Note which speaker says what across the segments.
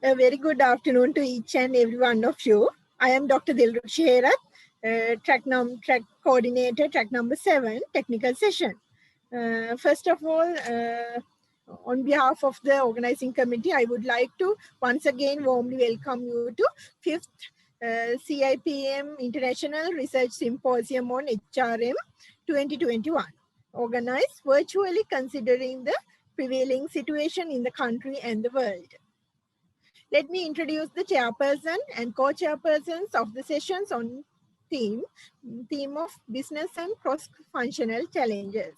Speaker 1: A very good afternoon to each and every one of you. I am Dr. Dilrukshi Herat, track coordinator, track number 7, technical session. First of all, on behalf of the organizing committee, I would like to once again warmly welcome you to 5th CIPM International Research Symposium on HRM 2021, organized virtually considering the prevailing situation in the country and the world. Let me introduce the chairperson and co-chairpersons of the sessions on theme of business and cross-functional challenges.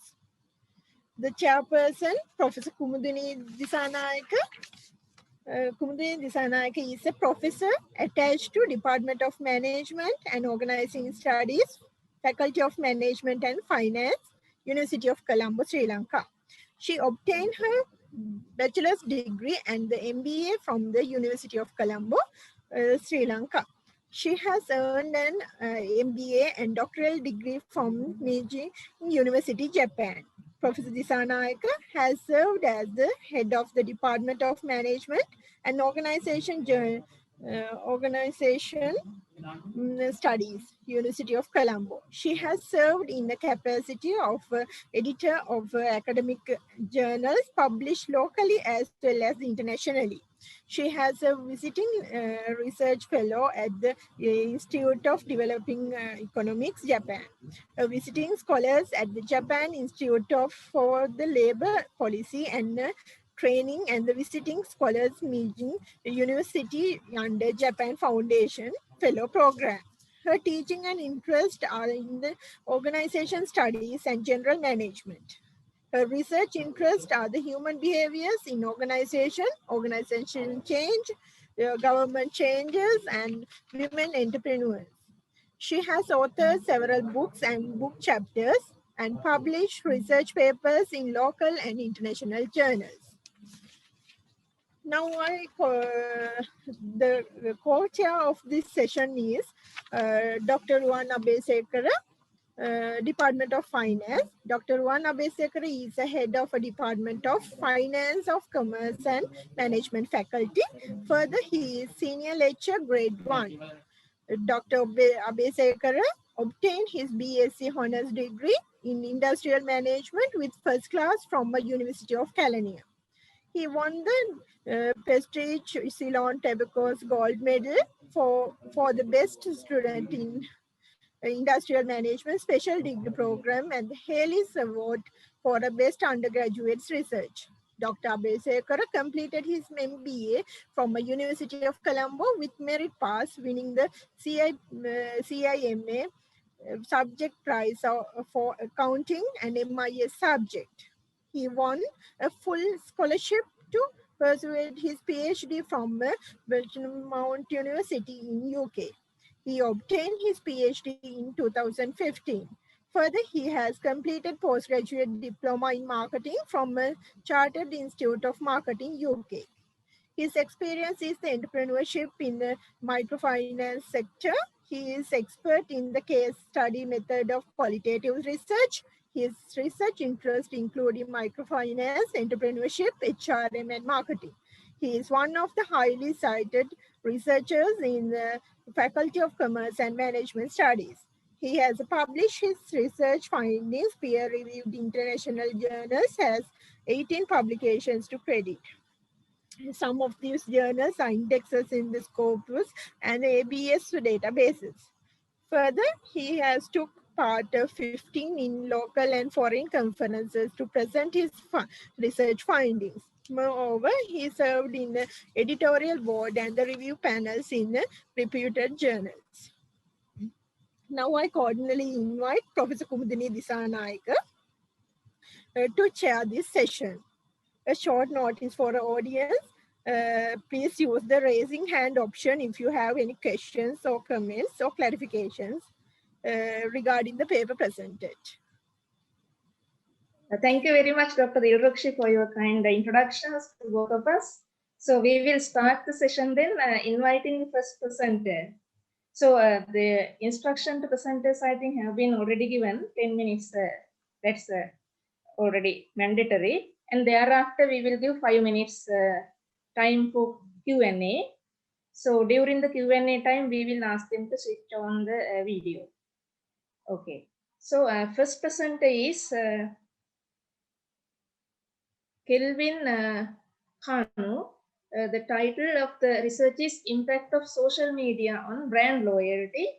Speaker 1: The chairperson, Professor Kumudini Disanayaka. Kumudini Disanayaka is a professor attached to Department of Management and Organizing Studies, Faculty of Management and Finance, University of Colombo, Sri Lanka. She obtained her bachelor's degree and the MBA from the University of Colombo, Sri Lanka. She has earned an MBA and doctoral degree from Meiji University, Japan. Professor Disanayaka has served as the head of the Department of Management and Organization Studies, University of Colombo. She has served in the capacity of editor of academic journals published locally as well as internationally. She has a visiting research fellow at the Institute of Developing Economics, Japan. Visiting scholars at the Japan Institute for the Labor Policy and Training and the visiting scholars meeting University under Japan Foundation Fellow Program. Her teaching and interest are in the organization studies and general management. Her research interests are the human behaviors in organization change, government changes, and women entrepreneurs. She has authored several books and book chapters and published research papers in local and international journals. Now, the co-chair of this session is Dr. Ruwan Abesekara, Department of Finance. Dr. Ruwan Abesekara is the head of a Department of Finance of Commerce and Management faculty. Further, he is senior lecturer grade 1. Dr. Abesekara obtained his BSc Honours degree in Industrial Management with first class from the University of California. He won the prestige Ceylon Tobacco's gold medal for the best student in Industrial Management Special Degree Program and the Haley's Award for the best undergraduate research. Dr. Abesekara completed his MBA from the University of Colombo with merit pass, winning the CIMA subject prize for accounting and MIS subject. He won a full scholarship to pursue his PhD from Mount University in UK. He obtained his PhD in 2015. Further, he has completed postgraduate diploma in marketing from a Chartered Institute of Marketing, UK. His experience is the entrepreneurship in the microfinance sector. He is expert in the case study method of qualitative research. His research interests include microfinance, entrepreneurship, HRM, and marketing. He is one of the highly cited researchers in the Faculty of Commerce and Management Studies. He has published his research findings, peer-reviewed international journals, has 18 publications to credit. Some of these journals are indexes in the Scopus and ABS databases. Further, he has took part of 15 in local and foreign conferences to present his research findings. Moreover, he served in the editorial board and the review panels in the reputed journals. Now I cordially invite Professor Kumudini Disanayaka to chair this session. A short notice for the audience. Please use the raising hand option if you have any questions or comments or clarifications regarding the paper presented.
Speaker 2: Thank you very much, Dr. Dilrukshi, for your kind introductions to both of us. So we will start the session then, inviting the first presenter. So the instruction to presenters, I think, have been already given. 10 minutes, that's already mandatory. And thereafter, we will give 5 minutes time for Q&A. So during the Q&A time, we will ask them to switch on the video. Okay. So first presenter is Kelvin Kanu. The title of the research is Impact of Social Media on Brand Loyalty,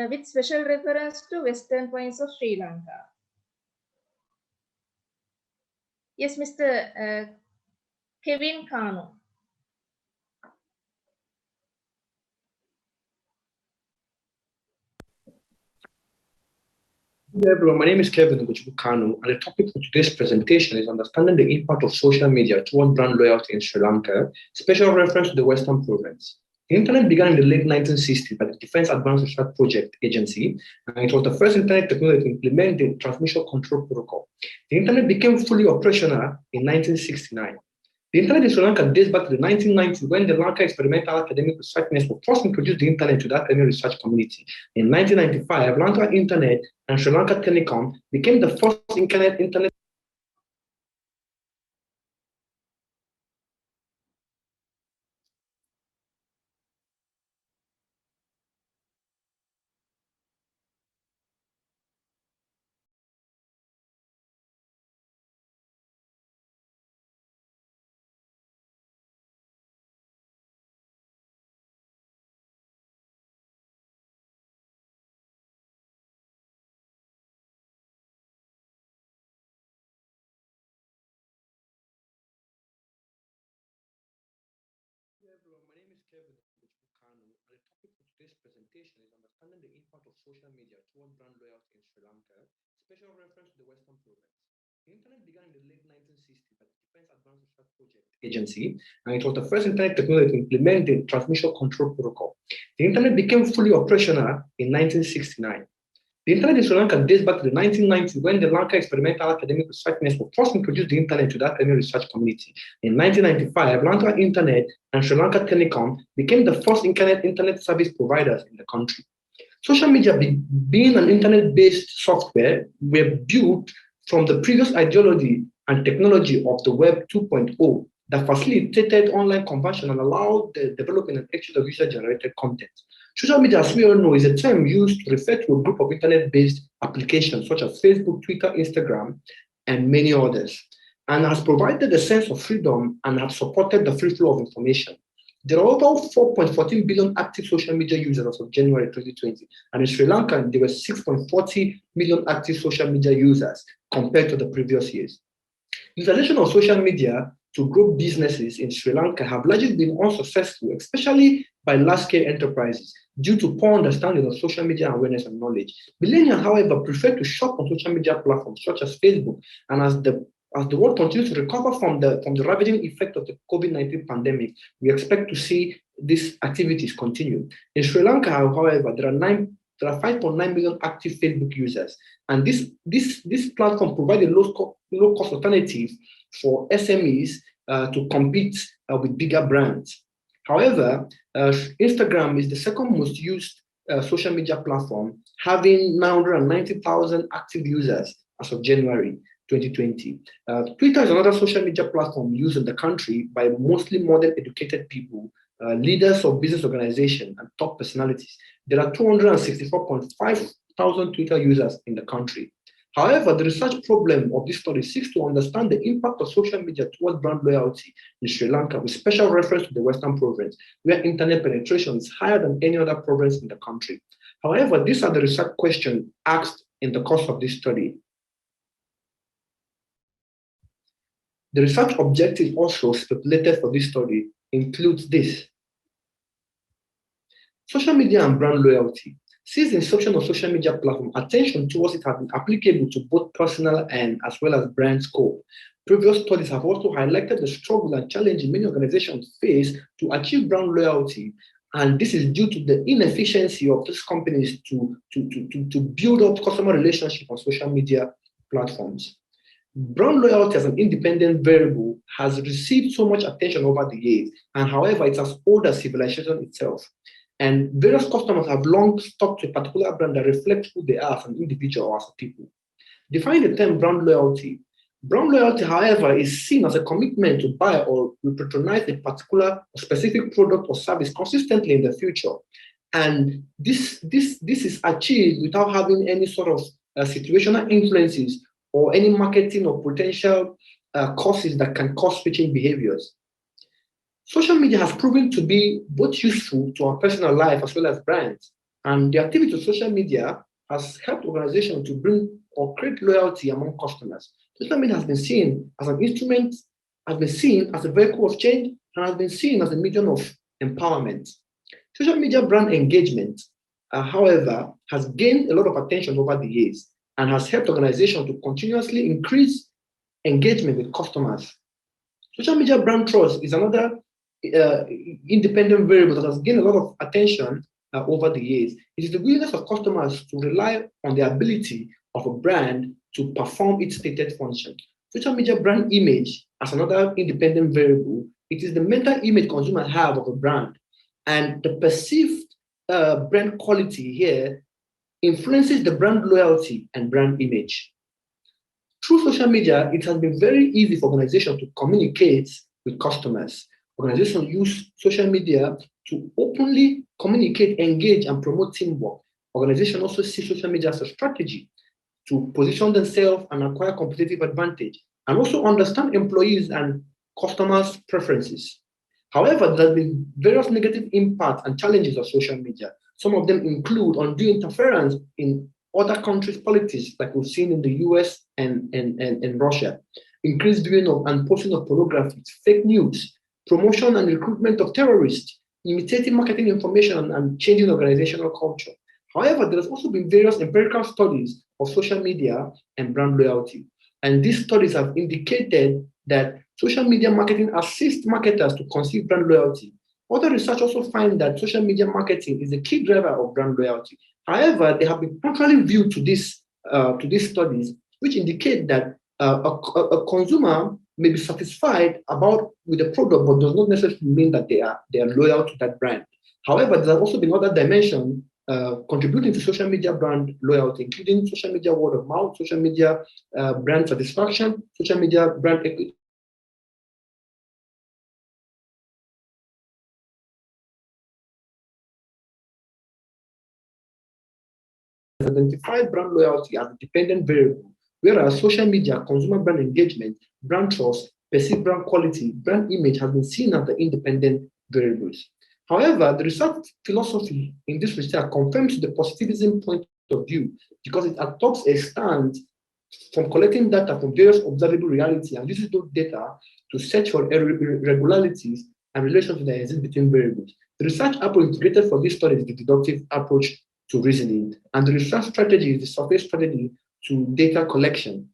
Speaker 2: with special reference to Western Points of Sri Lanka. Yes, Mr. Kevin Kanu.
Speaker 3: Hello everyone, my name is Kevin Kanu, and the topic for today's presentation is understanding the impact of social media toward brand loyalty in Sri Lanka, special reference to the Western Province. The internet began in the late 1960s by the Defense Advanced Research Project Agency, and it was the first internet technology to implement the transmission control protocol. The internet became fully operational in 1969. The internet in Sri Lanka dates back to the 1990s when the Lanka Experimental Academic Research Network first introduced the internet to that academic research community. In 1995, Lanka Internet and Sri Lanka Telecom became the first internet. Hello everyone, my name is Kevin Kanu, and the topic for today's presentation is understanding the impact of social media toward brand loyalty in Sri Lanka, special reference to the Western Province. The internet began in the late 1960s by the Defense Advanced Research Project Agency, and it was the first internet technology to implement the transmission control protocol. The internet became fully operational in 1969. The internet in Sri Lanka dates back to the 1990s when the Lanka Experimental Academic Research Network first introduced the internet to that academic research community. In 1995, Lanka Internet and Sri Lanka Telecom became the first internet service providers in the country. Social media, being an internet-based software, were built from the previous ideology and technology of the Web 2.0 that facilitated online conversion and allowed the development and exchange of user-generated content. Social media, as we all know, is a term used to refer to a group of internet-based applications such as Facebook, Twitter, Instagram, and many others, and has provided a sense of freedom and has supported the free flow of information. There are over 4.14 billion active social media users as of January 2020, and in Sri Lanka, there were 6.40 million active social media users compared to the previous years. Utilization of social media to grow businesses in Sri Lanka have largely been unsuccessful, especially by large-scale enterprises, due to poor understanding of social media awareness and knowledge. Millennials, however, prefer to shop on social media platforms such as Facebook, and as the world continues to recover from the ravaging effect of the COVID-19 pandemic, we expect to see these activities continue. In Sri Lanka, however, there are 5.9 million active Facebook users, and this platform provides a low-cost alternative for SMEs to compete with bigger brands. However, Instagram is the second most used social media platform, having 990,000 active users as of January 2020. Twitter is another social media platform used in the country by mostly modern educated people, leaders of business organizations, and top personalities. There are 264.5 thousand Twitter users in the country. However, the research problem of this study seeks to understand the impact of social media towards brand loyalty in Sri Lanka, with special reference to the Western Province, where internet penetration is higher than any other province in the country. However, these are the research questions asked in the course of this study. The research objective also stipulated for this study includes this: social media and brand loyalty. Since the inception of social media platform, attention towards it has been applicable to both personal and as well as brand scope. Previous studies have also highlighted the struggle and challenge many organizations face to achieve brand loyalty, and this is due to the inefficiency of these companies to build up customer relationships on social media platforms. Brand loyalty as an independent variable has received so much attention over the years, and however, it's as old as civilization itself. And various customers have long stuck to a particular brand that reflects who they are as an individual or as a people. Define the term brand loyalty. Brand loyalty, however, is seen as a commitment to buy or patronize a particular or specific product or service consistently in the future. And this is achieved without having any sort of situational influences or any marketing or potential causes that can cause switching behaviors. Social media has proven to be both useful to our personal life as well as brands. And the activity of social media has helped organizations to bring or create loyalty among customers. Social media has been seen as an instrument, has been seen as a vehicle of change, and has been seen as a medium of empowerment. Social media brand engagement, however, has gained a lot of attention over the years and has helped organizations to continuously increase engagement with customers. Social media brand trust is another independent variable that has gained a lot of attention over the years. It is the willingness of customers to rely on the ability of a brand to perform its stated function. Social media brand image, as another independent variable, it is the mental image consumers have of a brand, and the perceived brand quality here influences the brand loyalty and brand image. Through social media, it has been very easy for organizations to communicate with customers. Organizations use social media to openly communicate, engage, and promote teamwork. Organizations also see social media as a strategy to position themselves and acquire competitive advantage, and also understand employees and customers' preferences. However, there have been various negative impacts and challenges of social media. Some of them include undue interference in other countries' politics, like we've seen in the US and Russia, increased viewing of and posting of pornography, fake news, promotion and recruitment of terrorists, imitating marketing information, and changing organizational culture. However, there has also been various empirical studies of social media and brand loyalty. And these studies have indicated that social media marketing assists marketers to conceive brand loyalty. Other research also find that social media marketing is a key driver of brand loyalty. However, they have been contrarily viewed to these studies, which indicate that a consumer may be satisfied with the product, but does not necessarily mean that they are loyal to that brand. However, there have also been other dimensions contributing to social media brand loyalty, including social media word of mouth, social media brand satisfaction, social media brand equity. Identify brand loyalty as a dependent variable, whereas social media, consumer brand engagement, brand trust, perceived brand quality, brand image has been seen as the independent variables. However, the research philosophy in this research confirms the positivism point of view because it adopts a stance from collecting data from various observable reality and uses those data to search for irregularities and relations that exist between variables. The research approach integrated for this study is the deductive approach to reasoning, and the research strategy is the survey strategy to data collection.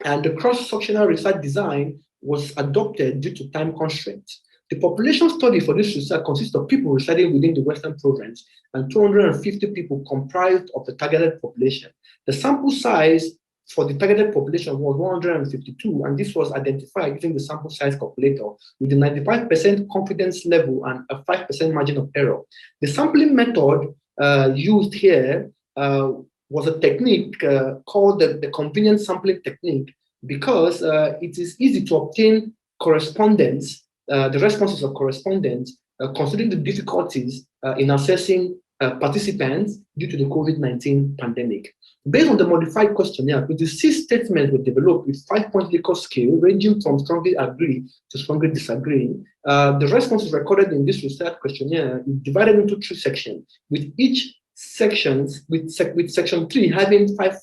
Speaker 3: And the cross-sectional research design was adopted due to time constraints. The population study for this research consists of people residing within the Western province, and 250 people comprised of the targeted population. The sample size for the targeted population was 152, and this was identified using the sample size calculator with a 95% confidence level and a 5% margin of error. The sampling method used here was a technique called the convenient sampling technique because it is easy to obtain correspondence, the responses of correspondence, considering the difficulties in assessing participants due to the COVID-19 pandemic. Based on the modified questionnaire, 26 statements were developed with 5-point Likert scale ranging from strongly agree to strongly disagree. The responses recorded in this research questionnaire is divided into 3 sections, with each sections with section 3 having 5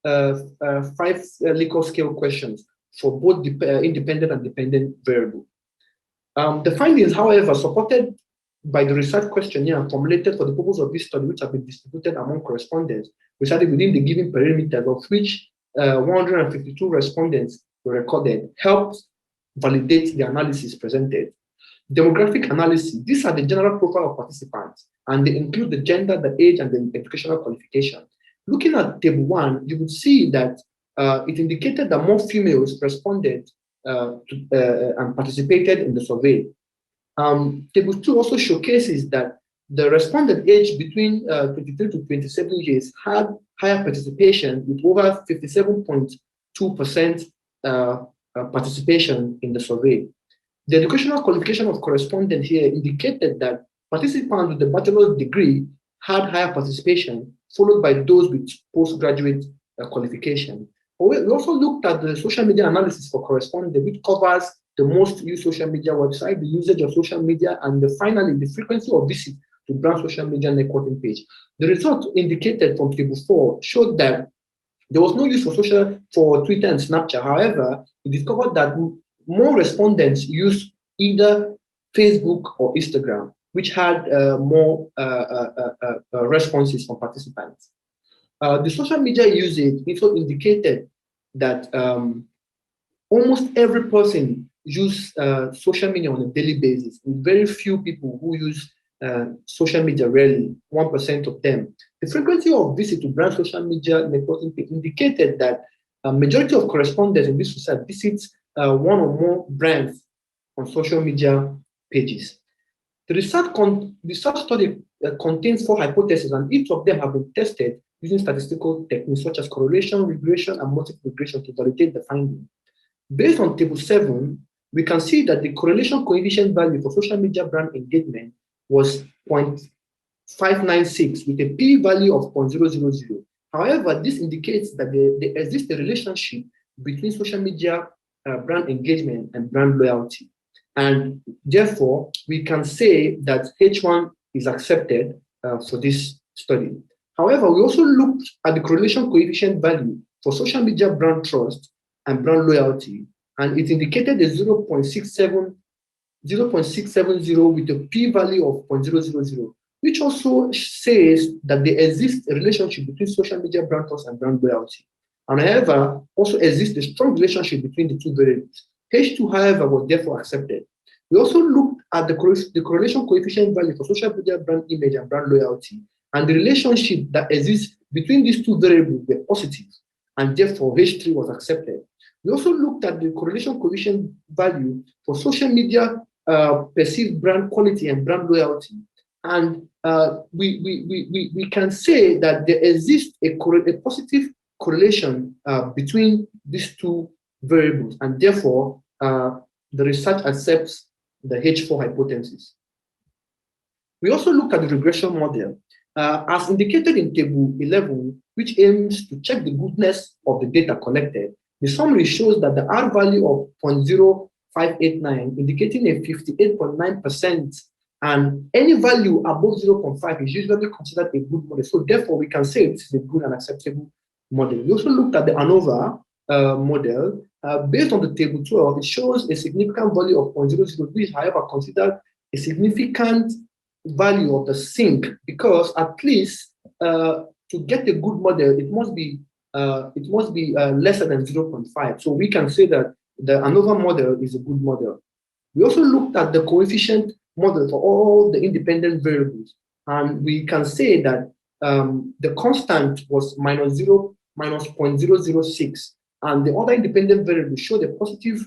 Speaker 3: Likert scale questions for both independent and dependent variable. The findings, however, supported by the research questionnaire formulated for the purpose of this study, which have been distributed among correspondents residing within the given perimeter, of which 152 respondents were recorded, helped validate the analysis presented. Demographic analysis, these are the general profile of participants, and they include the gender, the age, and the educational qualification. Looking at table 1, you would see that it indicated that more females responded and participated in the survey. Table 2 also showcases that the respondent aged between 23 to 27 years had higher participation with over 57.2% participation in the survey. The educational qualification of correspondent here indicated that participants with a bachelor's degree had higher participation, followed by those with postgraduate qualification. We also looked at the social media analysis for correspondent, which covers the most used social media website, the usage of social media, and finally, the frequency of visit to brand social media networking page. The result indicated from table 4 showed that there was no use for Twitter and Snapchat. However, we discovered that more respondents used either Facebook or Instagram, which had more responses from participants. The social media usage also indicated that almost every person uses social media on a daily basis, with very few people who use social media rarely, 1% of them. The frequency of visit to brand social media networking page indicated that a majority of correspondents in this research visits one or more brands on social media pages. The research study contains 4 hypotheses, and each of them have been tested using statistical techniques such as correlation, regression, and multiple regression to validate the finding. Based on table 7, we can see that the correlation coefficient value for social media brand engagement was 0.596 with a p-value of 0.000. However, this indicates that there exists a relationship between social media brand engagement and brand loyalty. And therefore, we can say that H1 is accepted for this study. However, we also looked at the correlation coefficient value for social media brand trust and brand loyalty, and it indicated a 0.670 with a p-value of 0.000, which also says that there exists a relationship between social media brand trust and brand loyalty. And however, also exists a strong relationship between the two variables. H2, however, was therefore accepted. We also looked at the correlation coefficient value for social media brand image and brand loyalty, and the relationship that exists between these two variables were positive, and therefore H3 was accepted. We also looked at the correlation coefficient value for social media perceived brand quality and brand loyalty, and we can say that there exists a positive correlation between these two variables, and therefore the research accepts the H4 hypothesis. We also looked at the regression model as indicated in table 11, which aims to check the goodness of the data collected. The summary shows that the R value of 0.0589, indicating a 58.9%, and any value above 0.5 is usually considered a good model. So therefore, we can say this is a good and acceptable model. We also looked at the ANOVA model. Based on the table 12, it shows a significant value of 0.00, which is, however, considered a significant value of the sink, because at least to get a good model, it must be lesser than 0.5. So we can say that the ANOVA model is a good model. We also looked at the coefficient model for all the independent variables, and we can say that the constant was minus 0.006, and the other independent variables showed a positive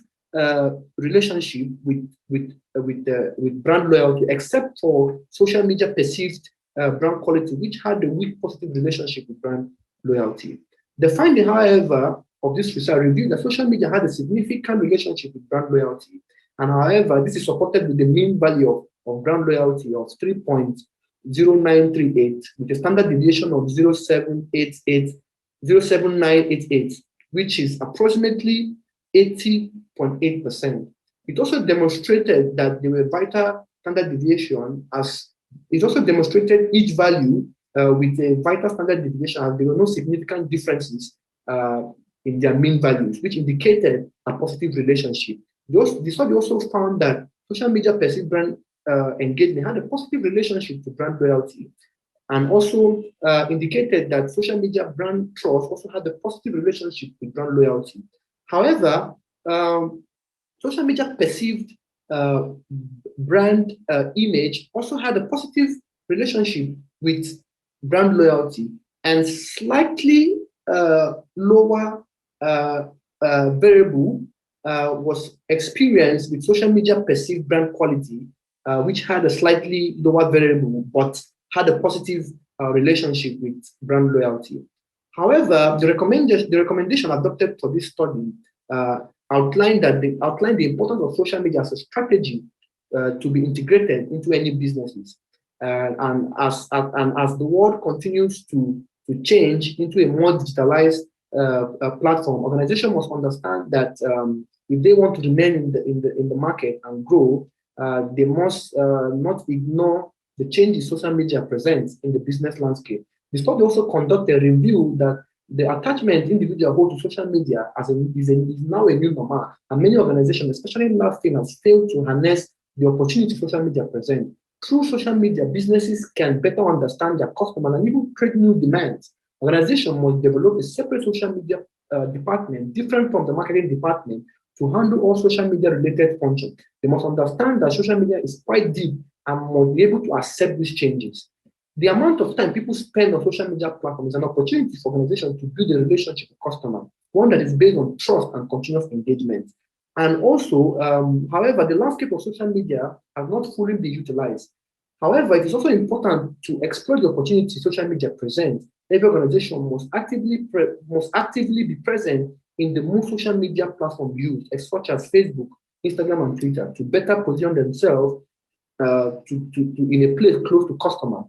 Speaker 3: relationship with brand loyalty, except for social media perceived brand quality, which had a weak positive relationship with brand loyalty. The finding, however, of this research revealed that social media had a significant relationship with brand loyalty, and however, this is supported with the mean value of brand loyalty of 3.0938 with a standard deviation of 0.7988, which is approximately 80.8%. It also demonstrated that there were vital standard deviation, as it also demonstrated each value with a vital standard deviation, as there were no significant differences in their mean values, which indicated a positive relationship. The study also found that social media perceived brand engagement had a positive relationship to brand loyalty, and also indicated that social media brand trust also had a positive relationship with brand loyalty. However, social media perceived brand image also had a positive relationship with brand loyalty, and slightly lower variable was experienced with social media perceived brand quality, which had a slightly lower variable but had a positive relationship with brand loyalty. However, the recommendation adopted for this study outlined the importance of social media as a strategy to be integrated into any businesses. And as the world continues to change into a more digitalized platform, organizations must understand that if they want to remain in the market and grow, they must not ignore the changes social media presents in the business landscape. The study also conducted a review that the attachment individuals hold to social media is now a new normal, and many organizations, especially large firms, fail to harness the opportunity social media presents. Through social media, businesses can better understand their customers and even create new demands. Organizations must develop a separate social media department, different from the marketing department, to handle all social media related functions. They must understand that social media is quite deep and must be able to accept these changes. The amount of time people spend on social media platforms is an opportunity for organizations to build a relationship with customers, one that is based on trust and continuous engagement. And also, however, the landscape of social media has not fully been utilized. However, it is also important to explore the opportunity social media presents. Every organization must actively be present in the most social media platform used, such as Facebook, Instagram, and Twitter, to better position themselves in a place close to customers.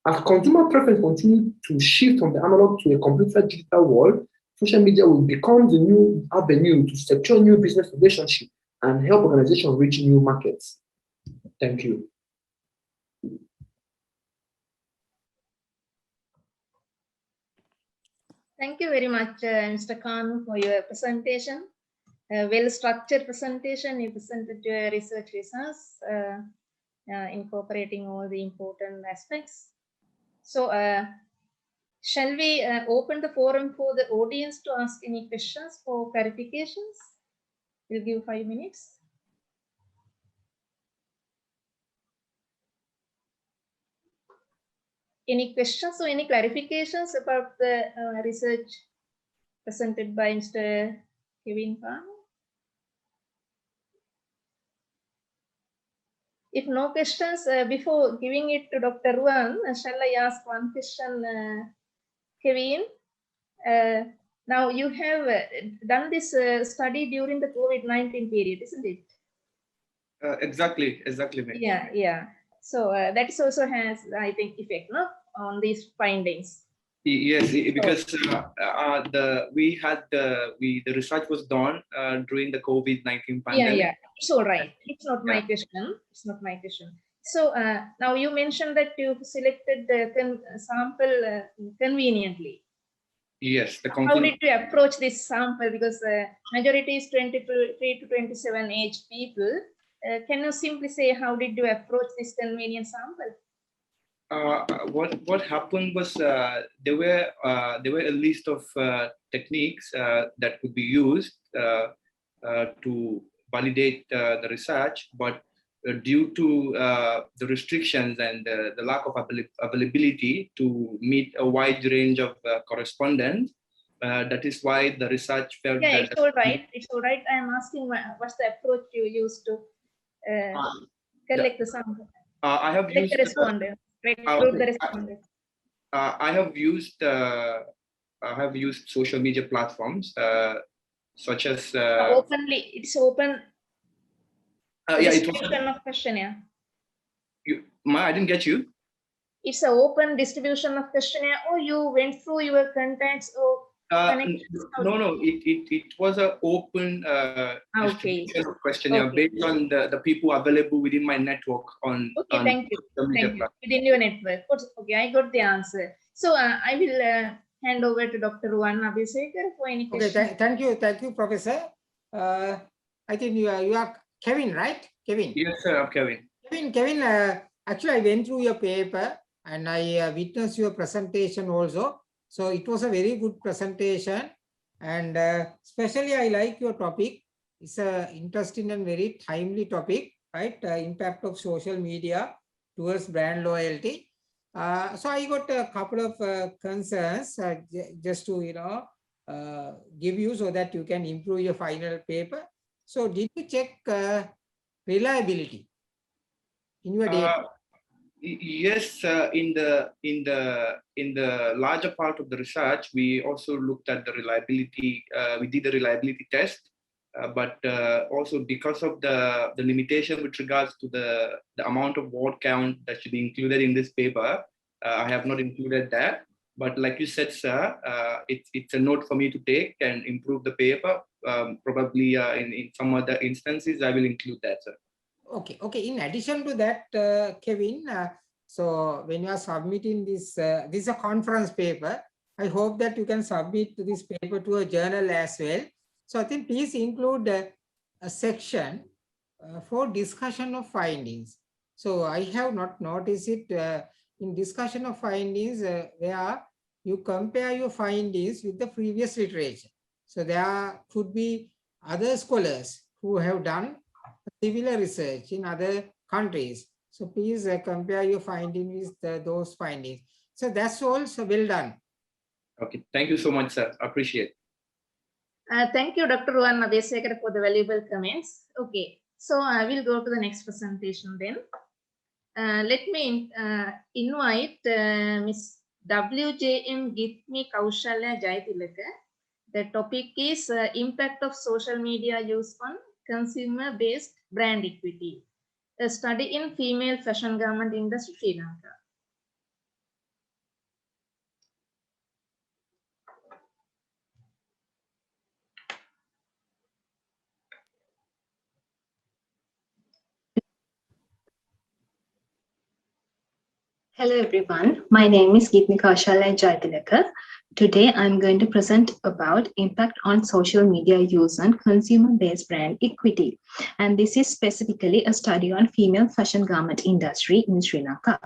Speaker 3: As consumer preference continues to shift from the analog to a completely digital world, social media will become the new avenue to secure new business relationships and help organizations reach new markets. Thank you.
Speaker 2: Thank you very much, Mr. Khan, for your presentation. Well-structured presentation. You presented your research results, incorporating all the important aspects. So, shall we open the forum for the audience to ask any questions for clarifications? We'll give 5 minutes. Any questions or any clarifications about the research presented by Mr. Kevin Khan? If no questions, before giving it to Dr. Ruan, shall I ask one question, Kevin? Now you have done this study during the COVID-19 period, isn't it?
Speaker 3: Exactly.
Speaker 2: Yeah. So that also has, I think, effect, no, on these findings.
Speaker 3: Yes, because the research was done during the COVID-19 pandemic.
Speaker 2: Yeah. It's all right. It's not my question. It's not my question. So now you mentioned that you selected the sample conveniently.
Speaker 3: Yes.
Speaker 2: How did you approach this sample? Because majority is 23 to 27 age people. Can you simply say how did you approach this convenient sample?
Speaker 3: What happened was there were a list of techniques that could be used to validate the research, but due to the restrictions and the lack of availability to meet a wide range of correspondence, that is why the research felt that
Speaker 2: it's all right. It's all right. I am asking what's the approach you used to collect the sample?
Speaker 3: I have used
Speaker 2: the respondent. Recruit the respondent.
Speaker 3: I have used social media platforms such as
Speaker 2: openly. It's open. Distribution of questionnaire.
Speaker 3: I didn't get you.
Speaker 2: It's an open distribution of questionnaire, or you went through your contacts or connections?
Speaker 3: No. It was an open distribution of questionnaire based on the people available within my network on.
Speaker 2: Thank you. Within your network. Okay, I got the answer. So I will hand over to Dr. Ruan Abhisekar for any questions.
Speaker 4: Okay, thank you, Professor. I think you are Kevin, right? Kevin.
Speaker 3: Yes, sir, I'm Kevin.
Speaker 4: Kevin. Actually, I went through your paper and I witnessed your presentation also. So it was a very good presentation, and especially I like your topic. It's an interesting and very timely topic, right? Impact of social media towards brand loyalty. So I got a couple of concerns just to give you so that you can improve your final paper. So did you check reliability in your data?
Speaker 3: Yes, in the larger part of the research, we also looked at the reliability. We did the reliability test but also because of the limitation with regards to the amount of word count that should be included in this paper, I have not included that. But like you said, sir, it's a note for me to take and improve the paper. Probably in some other instances, I will include that, sir.
Speaker 4: Okay. In addition to that, Kevin, so when you are submitting this, this is a conference paper. I hope that you can submit this paper to a journal as well. So I think please include a section for discussion of findings. So I have not noticed it in discussion of findings where you compare your findings with the previous literature. So there could be other scholars who have done similar research in other countries. So please compare your findings with those findings. So that's also well done.
Speaker 3: Okay, thank you so much, sir. Appreciate.
Speaker 2: Thank you, Dr. Ruwan Nadesekar, for the valuable comments. Okay, so I will go to the next presentation then. Let me invite Ms. WJM Githmi Kaushalya Jaitilaka. The topic is impact of social media use on consumer-based brand equity, a study in female fashion garment industry, Sri Lanka.
Speaker 5: Hello everyone, my name is Githmi Kaushalya Jaitilaka. Today I'm going to present about impact on social media use on consumer-based brand equity. And this is specifically a study on female fashion garment industry in Sri Lanka.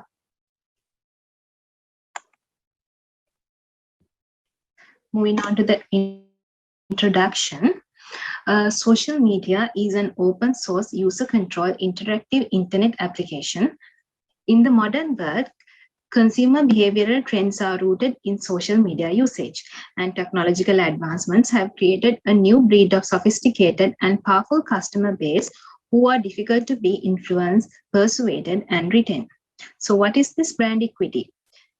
Speaker 5: Moving on to the introduction. Social media is an open source user-controlled interactive internet application. In the modern world, consumer behavioral trends are rooted in social media usage, and technological advancements have created a new breed of sophisticated and powerful customer base who are difficult to be influenced, persuaded, and retained. So what is this brand equity?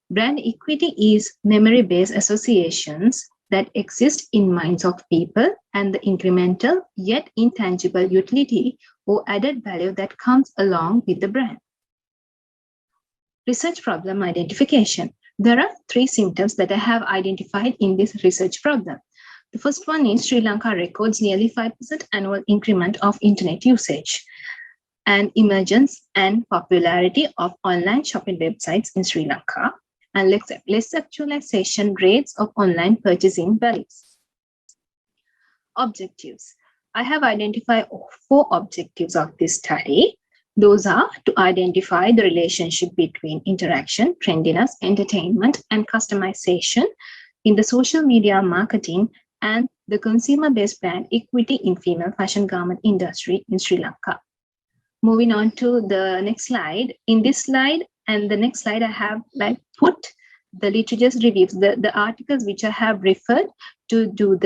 Speaker 5: Brand equity is memory-based associations that exist in minds of people and the incremental yet intangible utility or added value that comes along with the brand. Research problem identification. There are 3 symptoms that I have identified in this research problem. The first one is Sri Lanka records nearly 5% annual increment of internet usage and emergence and popularity of online shopping websites in Sri Lanka and less actualization rates of online purchasing values. Objectives. I have identified 4 objectives of this study. Those are to identify the relationship between interaction, trendiness, entertainment, and customization in the social media marketing and the consumer-based brand equity in female fashion garment industry in Sri Lanka. Moving on to the next slide. In this slide and the next slide, I have put the literature reviews, the articles which I have referred to do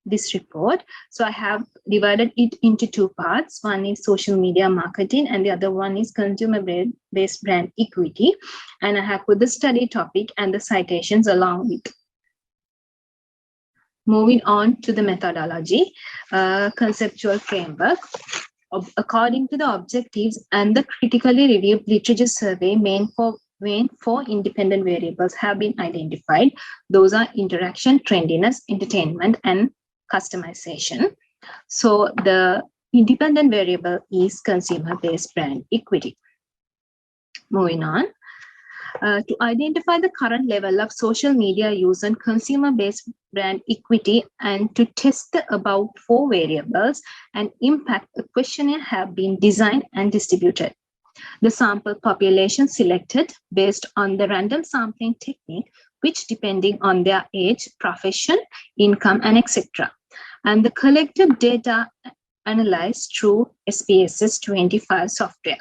Speaker 5: this report. So I have divided it into 2 parts. One is social media marketing and the other one is consumer-based brand equity. And I have put the study topic and the citations along with. Moving on to the methodology, conceptual framework. According to the objectives and the critically reviewed literature survey, main 4 independent variables have been identified. Those are interaction, trendiness, entertainment, and customization. So the independent variable is consumer-based brand equity. Moving on. To identify the current level of social media use and consumer-based brand equity and to test the above 4 variables and impact, a questionnaire have been designed and distributed. The sample population selected based on the random sampling technique, which depending on their age, profession, income, and etc. And the collected data analyzed through SPSS 25 software.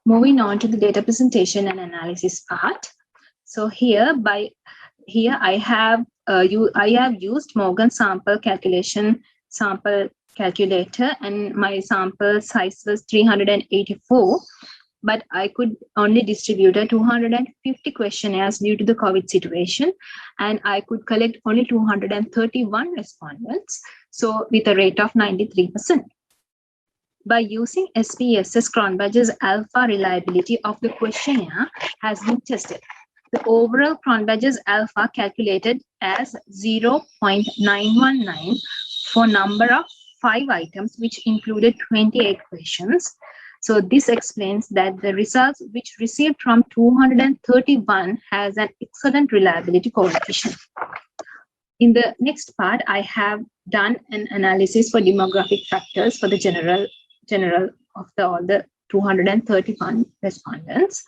Speaker 5: Moving on to the data presentation and analysis part. So here I have used Morgan sample calculator, and my sample size was 384. but I could only distribute 250 questionnaires due to the COVID situation, and I could collect only 231 respondents, so with a rate of 93%. By using SPSS, Cronbach's alpha reliability of the questionnaire has been tested. The overall Cronbach's alpha calculated as 0.919 for number of 5 items, which included 28 questions. So this explains that the results which received from 231 has an excellent reliability coefficient. In the next part, I have done an analysis for demographic factors for the general of all the 231 respondents.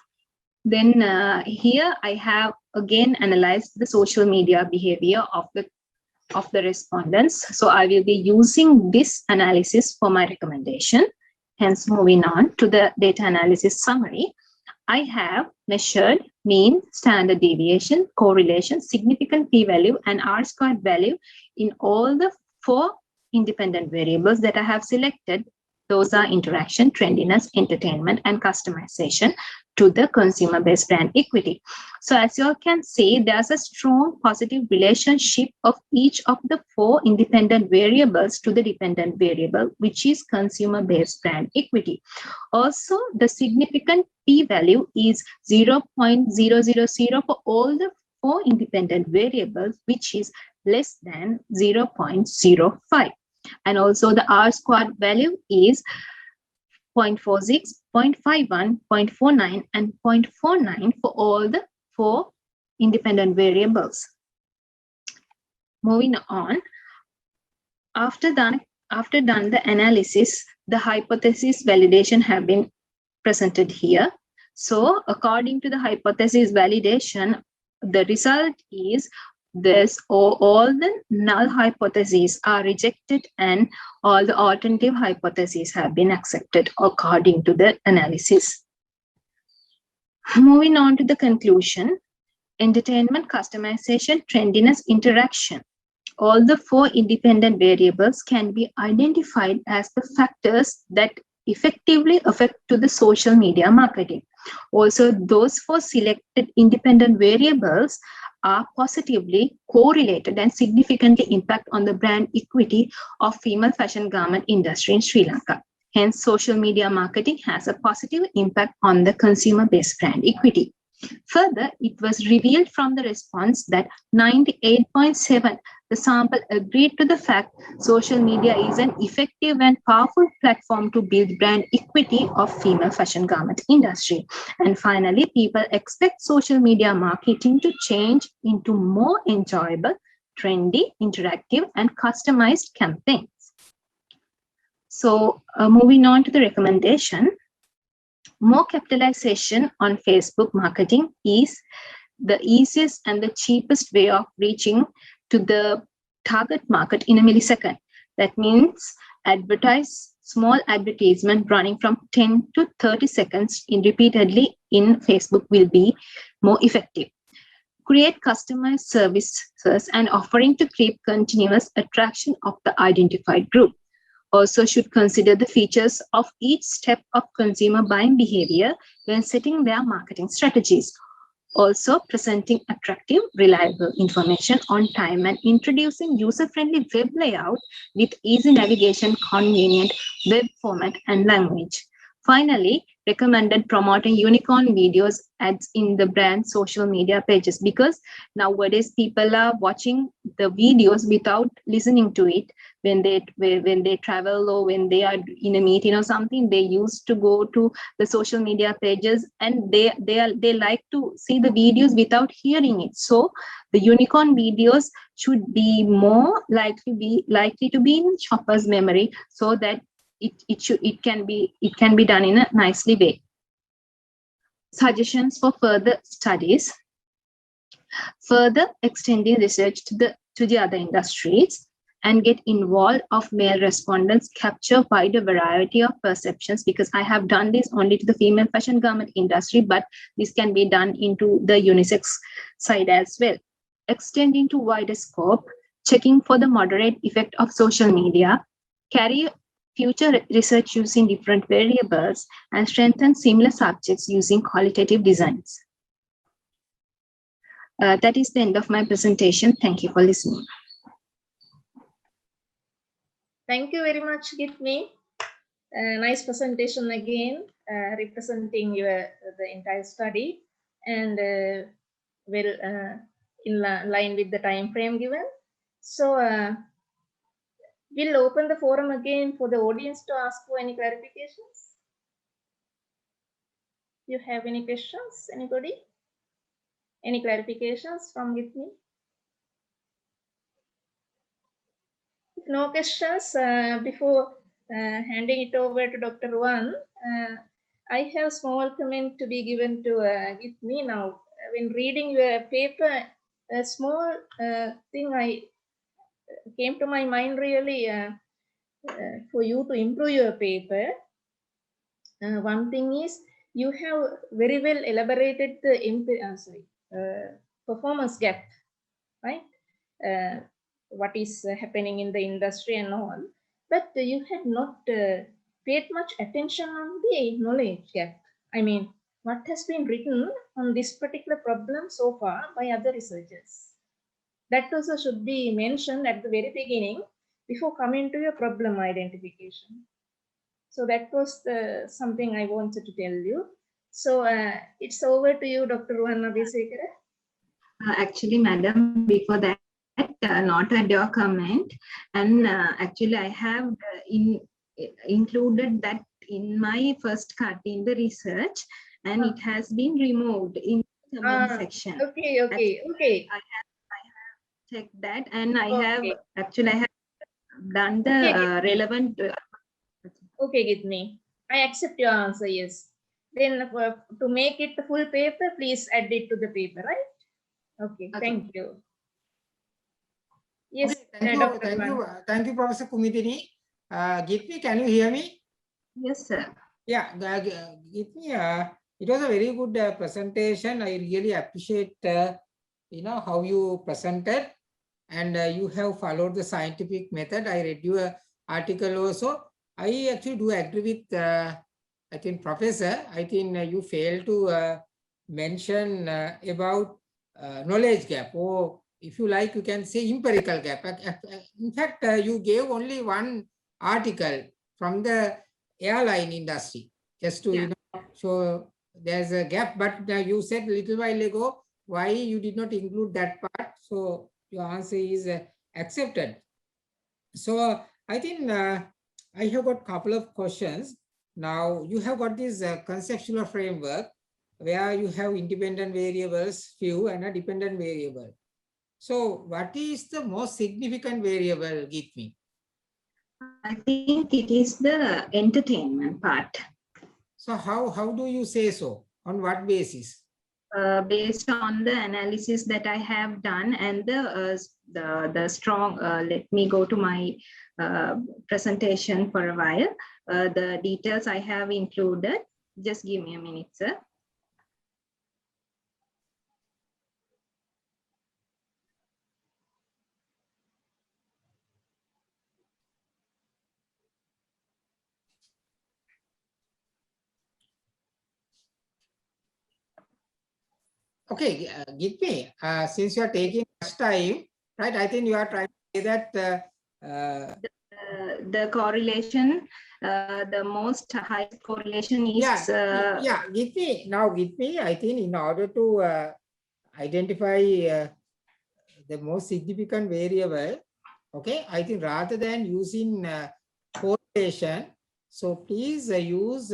Speaker 5: Then here I have again analyzed the social media behavior of the respondents. So I will be using this analysis for my recommendation. Hence, moving on to the data analysis summary, I have measured mean, standard deviation, correlation, significant p-value, and R-squared value in all the 4 independent variables that I have selected. Those are interaction, trendiness, entertainment, and customization to the consumer-based brand equity. So as you all can see, there's a strong positive relationship of each of the 4 independent variables to the dependent variable, which is consumer-based brand equity. Also, the significant p-value is 0.000 for all the 4 independent variables, which is less than 0.05. And also the R-squared value is 0.46, 0.51, 0.49, and 0.49 for all the 4 independent variables. Moving on, after done the analysis, the hypothesis validation have been presented here. So according to the hypothesis validation, the result is this, all the null hypotheses are rejected and all the alternative hypotheses have been accepted according to the analysis. Moving on to the conclusion, entertainment, customization, trendiness, interaction. All the 4 independent variables can be identified as the factors that effectively affect to the social media marketing. Also, those 4 selected independent variables are positively correlated and significantly impact on the brand equity of female fashion garment industry in Sri Lanka. Hence, social media marketing has a positive impact on the consumer-based brand equity. Further, it was revealed from the response that 98.7% the sample agreed to the fact social media is an effective and powerful platform to build brand equity of female fashion garment industry. And finally, people expect social media marketing to change into more enjoyable, trendy, interactive, and customized campaigns. So moving on to the recommendation, more capitalization on Facebook marketing is the easiest and the cheapest way of reaching to the target market in a millisecond. That means advertise small advertisement running from 10 to 30 seconds repeatedly in Facebook will be more effective. Create customized services and offering to keep continuous attraction of the identified group. Also should consider the features of each step of consumer buying behavior when setting their marketing strategies. Also presenting attractive, reliable information on time and introducing user-friendly web layout with easy navigation, convenient web format and language. Finally, recommended promoting unicorn videos ads in the brand social media pages, because nowadays people are watching the videos without listening to it. When they travel or when they are in a meeting or something, they used to go to the social media pages and they like to see the videos without hearing it. So the unicorn videos should be more likely to be in shopper's memory, so that it can be done in a nicely way. Suggestions for further studies. Further extending research to the other industries and get involved of male respondents, capture wider variety of perceptions, because I have done this only to the female fashion garment industry, but this can be done into the unisex side as well. Extending to wider scope, checking for the moderate effect of social media, carry future research using different variables, and strengthen similar subjects using qualitative designs. That is the end of my presentation. Thank you for listening.
Speaker 2: Thank you very much, Gitmi. Nice presentation again, representing the entire study, and in line with the time frame given. So we'll open the forum again for the audience to ask for any clarifications. You have any questions, anybody? Any clarifications from Gitmi? If no questions, before handing it over to Dr. Ruan, I have a small comment to be given to Gitmi now. When reading your paper, a small thing I came to my mind really for you to improve your paper. One thing is you have very well elaborated the performance gap, right? What is happening in the industry and all, but you had not paid much attention on the knowledge gap. I mean, what has been written on this particular problem so far by other researchers? That also should be mentioned at the very beginning before coming to your problem identification. So that was something I wanted to tell you. So it's over to you, Dr. Ruan Abhisekara.
Speaker 5: Actually, madam, before that, not at your comment, and actually I have included that in my first cut in the research, and it has been removed in the comment section.
Speaker 2: Okay.
Speaker 5: I have checked that, and I have done the relevant.
Speaker 2: Okay, Gitmi, I accept your answer. Yes. Then to make it the full paper, please add it to the paper, right? Okay. Thank you. Yes.
Speaker 4: Okay, thank you, Professor Kumitini. Gitmi, can you hear me?
Speaker 5: Yes, sir.
Speaker 4: Yeah, Gitmi, it was a very good presentation. I really appreciate how you presented, and you have followed the scientific method. I read your article also. I actually do agree with I think Professor. I think you failed to mention about knowledge gap, or if you like, you can say empirical gap. In fact, you gave only one article from the airline industry, just to show there's a gap. But you said a little while ago why you did not include that part. So your answer is accepted. So I think I have got a couple of questions. Now you have got this conceptual framework where you have independent variables, few, and a dependent variable. So what is the most significant variable, Gitmi?
Speaker 5: I think it is the entertainment part.
Speaker 4: So how do you say so? On what basis?
Speaker 5: Based on the analysis that I have done and the strong, let me go to my presentation for a while. The details I have included. Just give me a minute, sir.
Speaker 4: Okay, Gitmi, since you are taking much time, right? I think you are trying to say that
Speaker 5: the correlation, the most high correlation is
Speaker 4: Gitmi. Now, Gitmi, I think in order to identify the most significant variable, okay, I think rather than using correlation, so please use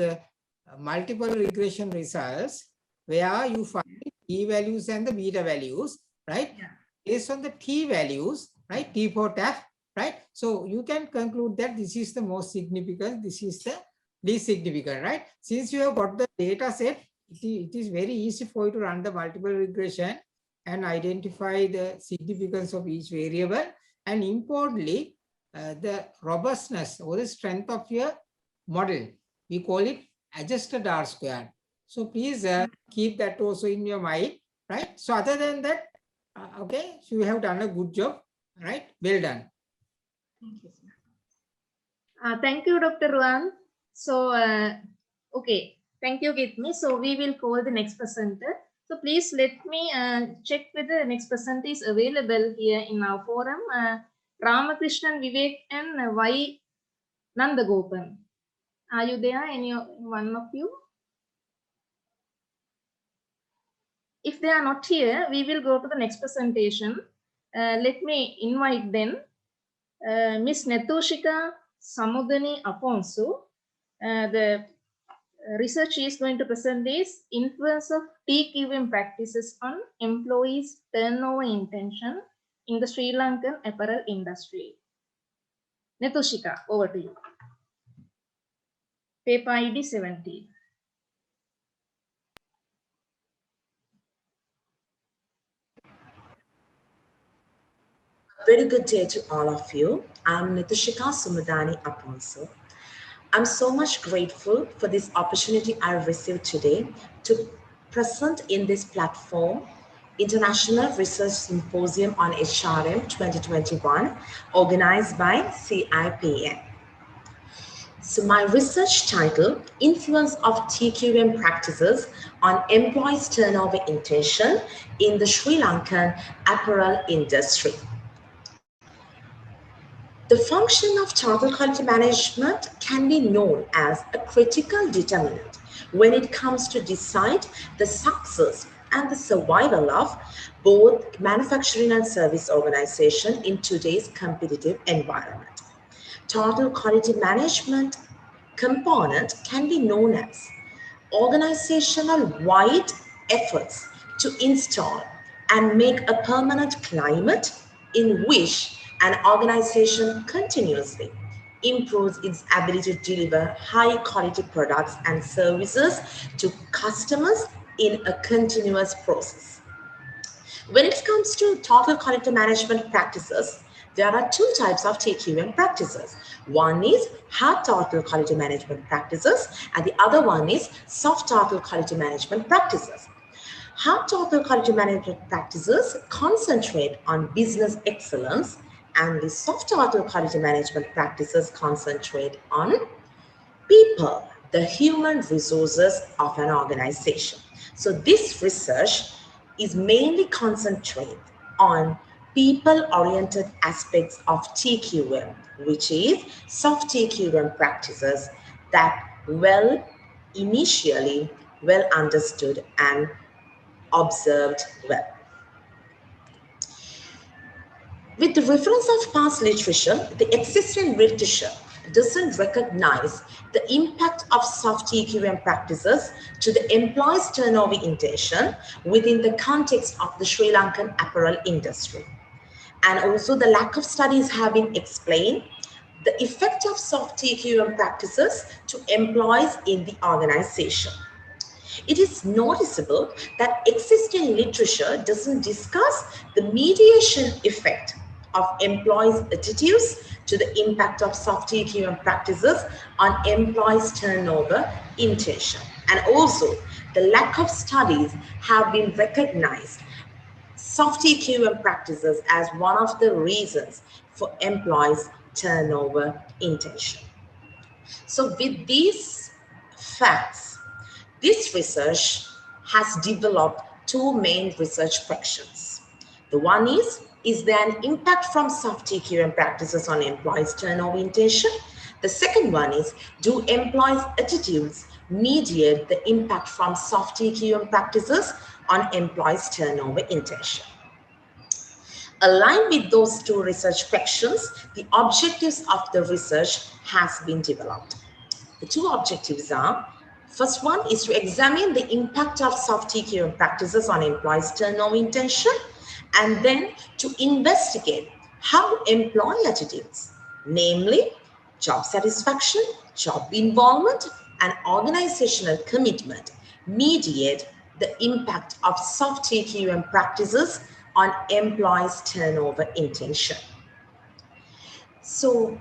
Speaker 4: multiple regression results where you find t values and the beta values, right? Yeah. Based on the t values, right? T for TAF, right? So you can conclude that this is the most significant, this is the least significant, right? Since you have got the data set, it is very easy for you to run the multiple regression and identify the significance of each variable, and importantly, the robustness or the strength of your model. We call it adjusted R squared. So please keep that also in your mind, right? So other than that, okay, so you have done a good job, right? Well done.
Speaker 5: Thank you, sir.
Speaker 2: Thank you, Dr. Ruan. So, okay, thank you, Gitmi. So we will call the next presenter. So please let me check whether the next presenter is available here in our forum. Ramakrishnan, Vivek, and Y. Nandagopan. Are you there? Any one of you? If they are not here, we will go to the next presentation. Let me invite them. Miss Netoshika Samudani Afonso. The research she is going to present is influence of TQM practices on employees' turnover intention in the Sri Lankan apparel industry. Netoshika, over to you. Paper ID 70.
Speaker 6: Very good day to all of you. I'm Nitushika Sumudani Aponso. I'm so much grateful for this opportunity I received today to present in this platform, International Research Symposium on HRM 2021, organized by CIPM. So my research title, Influence of TQM Practices on Employees' Turnover Intention in the Sri Lankan Apparel Industry. The function of total quality management can be known as a critical determinant when it comes to decide the success and the survival of both manufacturing and service organization in today's competitive environment. Total quality management component can be known as organizational-wide efforts to install and make a permanent climate in which an organization continuously improves its ability to deliver high-quality products and services to customers in a continuous process. When it comes to total quality management practices, there are two types of TQM practices. One is hard total quality management practices, and the other one is soft total quality management practices. Hard total quality management practices concentrate on business excellence, and the soft total quality management practices concentrate on people, the human resources of an organization. So this research is mainly concentrated on people-oriented aspects of TQM, which is soft TQM practices that initially well understood and observed well. With the reference of past literature, the existing literature doesn't recognize the impact of soft TQM practices to the employees' turnover intention within the context of the Sri Lankan apparel industry. And also the lack of studies have been explained the effect of soft TQM practices to employees in the organization. It is noticeable that existing literature doesn't discuss the mediation effect of employees' attitudes to the impact of soft TQM practices on employees' turnover intention. And also, the lack of studies have been recognized soft TQM practices as one of the reasons for employees' turnover intention. So with these facts, this research has developed two main research questions. The one is there an impact from soft TQM practices on employees' turnover intention? The second one is, do employees' attitudes mediate the impact from soft TQM practices on employees' turnover intention? Aligned with those two research questions, the objectives of the research has been developed. The two objectives are, first one is to examine the impact of soft TQM practices on employees' turnover intention, and then to investigate how employee attitudes, namely job satisfaction, job involvement, and organizational commitment, mediate the impact of soft TQM practices on employees' turnover intention. So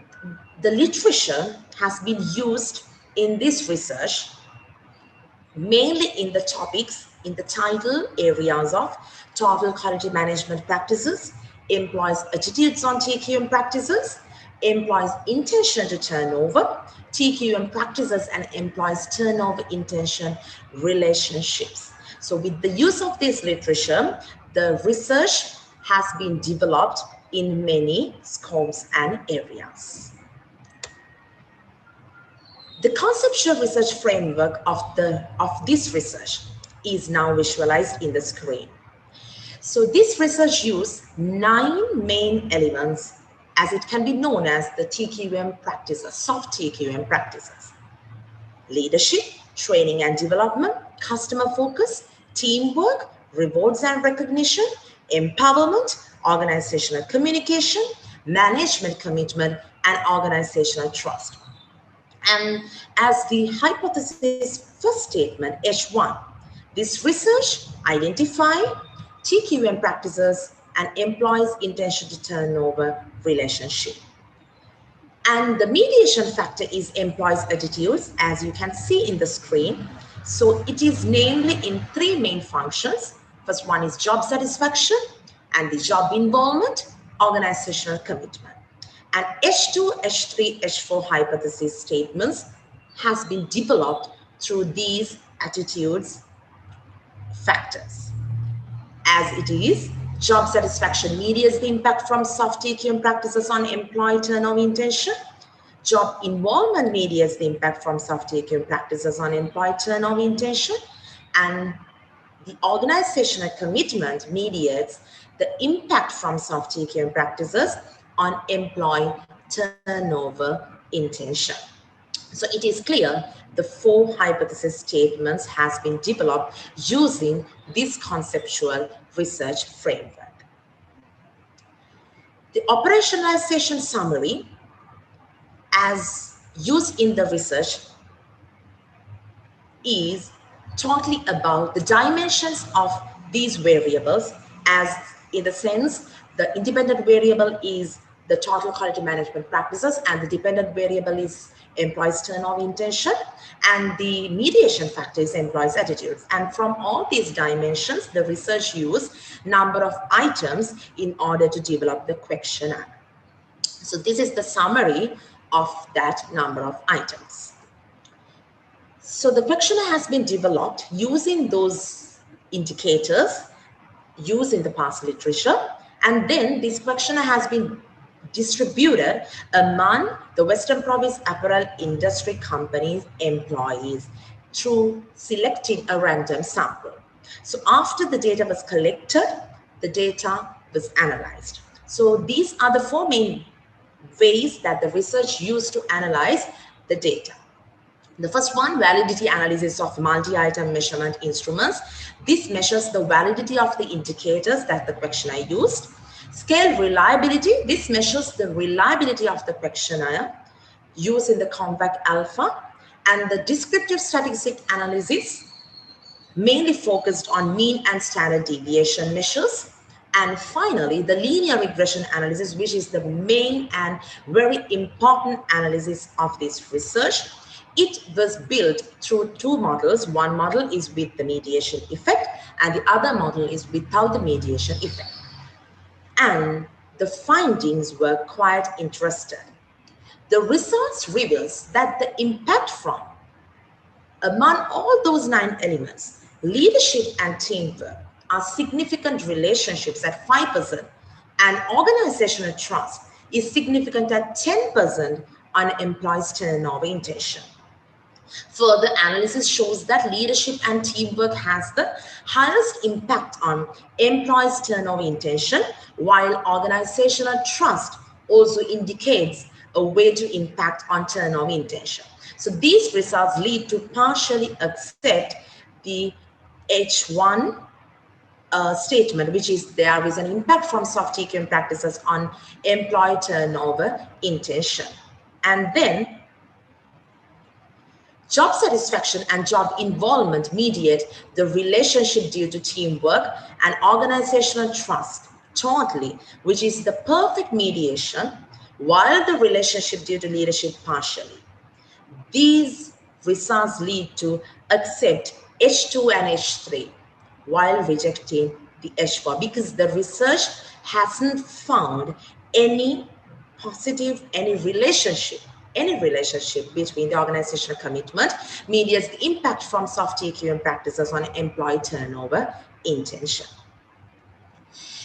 Speaker 6: the literature has been used in this research mainly in the topics in the title areas of total quality management practices, employees' attitudes on TQM practices, employees' intention to turnover, TQM practices and employees' turnover intention relationships. So with the use of this literature, the research has been developed in many scopes and areas. The conceptual research framework of this research is now visualized in the screen. So this research used 9 main elements, as it can be known as the TQM practices, soft TQM practices. Leadership, training and development, customer focus, teamwork, rewards and recognition, empowerment, organizational communication, management commitment, and organizational trust. And as the hypothesis first statement, H1, this research identified TQM practices and employees' intention to turnover relationship. And the mediation factor is employees' attitudes, as you can see in the screen. So it is namely in 3 main functions. First one is job satisfaction, and the job involvement, organizational commitment. And H2, H3, H4 hypothesis statements has been developed through these attitudes factors. As it is, job satisfaction mediates the impact from soft TQM practices on employee turnover intention. Job involvement mediates the impact from soft TQM practices on employee turnover intention. And the organizational commitment mediates the impact from soft TQM practices on employee turnover intention. So it is clear the 4 hypothesis statements has been developed using this conceptual research framework. The operationalization summary as used in the research is totally about the dimensions of these variables, as in the sense the independent variable is the total quality management practices and the dependent variable is employees' turnover intention, and the mediation factor is employees' attitudes. And from all these dimensions, the research used number of items in order to develop the questionnaire. So this is the summary of that number of items. So the questionnaire has been developed using those indicators used in the past literature, and then this questionnaire has been distributed among the Western Province apparel industry companies' employees through selecting a random sample. So after the data was collected, the data was analyzed. So these are the 4 main ways that the research used to analyze the data. The first one, validity analysis of multi-item measurement instruments. This measures the validity of the indicators that the questionnaire used. Scale reliability. This measures the reliability of the questionnaire used in the compact alpha. And the descriptive statistic analysis mainly focused on mean and standard deviation measures. And finally, the linear regression analysis, which is the main and very important analysis of this research. It was built through 2 models. One model is with the mediation effect and the other model is without the mediation effect. And the findings were quite interesting. The results reveals that the impact from among all those 9 elements, leadership and teamwork are significant relationships at 5%, and organizational trust is significant at 10% on employees' turnover intention. Further analysis shows that leadership and teamwork has the highest impact on employees' turnover intention, while organizational trust also indicates a way to impact on turnover intention. So these results lead to partially accept the H1 statement, which is there is an impact from soft TQM practices on employee turnover intention. And then job satisfaction and job involvement mediate the relationship due to teamwork and organizational trust totally, which is the perfect mediation, while the relationship due to leadership partially. These results lead to accept H2 and H3 while rejecting the H4, because the research hasn't found any positive any relationship between the organizational commitment mediates the impact from soft TQM practices on employee turnover intention.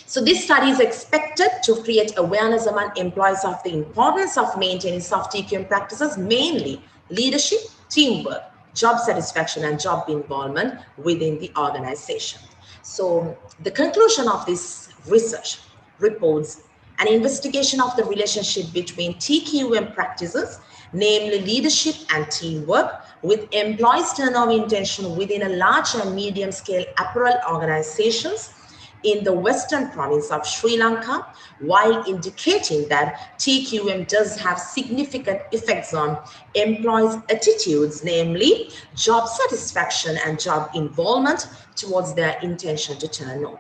Speaker 6: So this study is expected to create awareness among employees of the importance of maintaining soft TQM practices, mainly leadership, teamwork, job satisfaction, and job involvement within the organization. So the conclusion of this research reports an investigation of the relationship between TQM practices, namely leadership and teamwork, with employees' turnover intention within a large and medium-scale apparel organizations in the western province of Sri Lanka, while indicating that TQM does have significant effects on employees' attitudes, namely job satisfaction and job involvement towards their intention to turn over.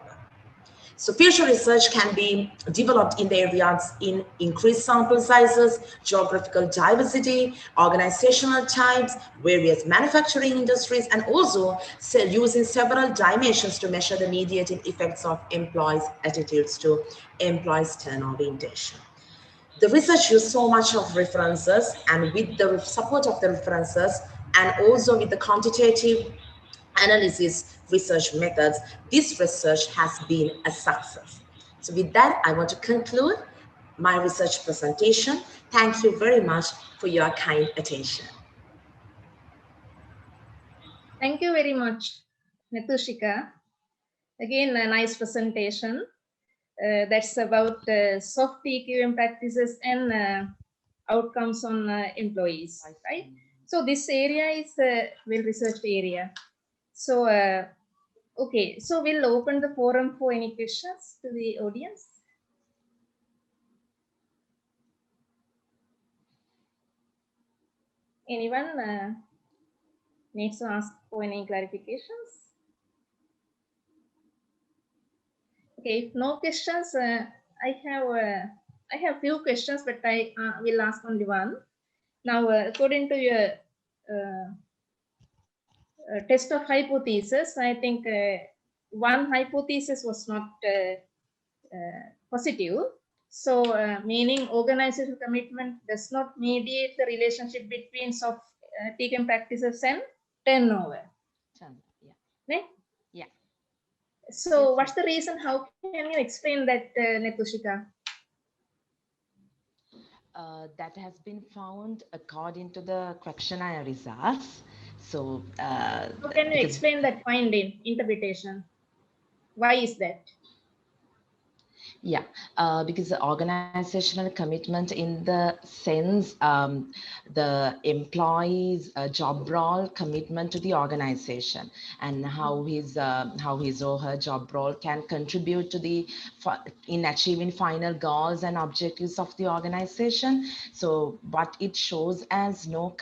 Speaker 6: So future research can be developed in the areas in increased sample sizes, geographical diversity, organizational types, various manufacturing industries, and also using several dimensions to measure the mediating effects of employees' attitudes to employees' turnover intention. The research used so much of references, and with the support of the references and also with the quantitative analysis research methods, this research has been a success. So with that, I want to conclude my research presentation. Thank you very much for your kind attention.
Speaker 2: Thank you very much, Netushika. Again, a nice presentation. That's about soft TQM practices and outcomes on employees, right? So this area is a well-researched area. So, okay, so we'll open the forum for any questions to the audience. Anyone needs to ask for any clarifications? Okay, if no questions, I have few questions, but I will ask only one. Now, according to your test of hypothesis, I think one hypothesis was not positive. So, meaning organizational commitment does not mediate the relationship between soft TQM practices and turnover.
Speaker 7: Yeah.
Speaker 2: Right?
Speaker 7: Yeah.
Speaker 2: So,
Speaker 7: Yes,
Speaker 2: what's the reason? How can you explain that, Netushika?
Speaker 7: That has been found according to the questionnaire results. So,
Speaker 2: How can you explain that finding, interpretation? Why is that?
Speaker 7: Yeah, because the organizational commitment in the sense, the employee's job role commitment to the organization and how his or her job role can contribute to the in achieving final goals and objectives of the organization. So what it shows as no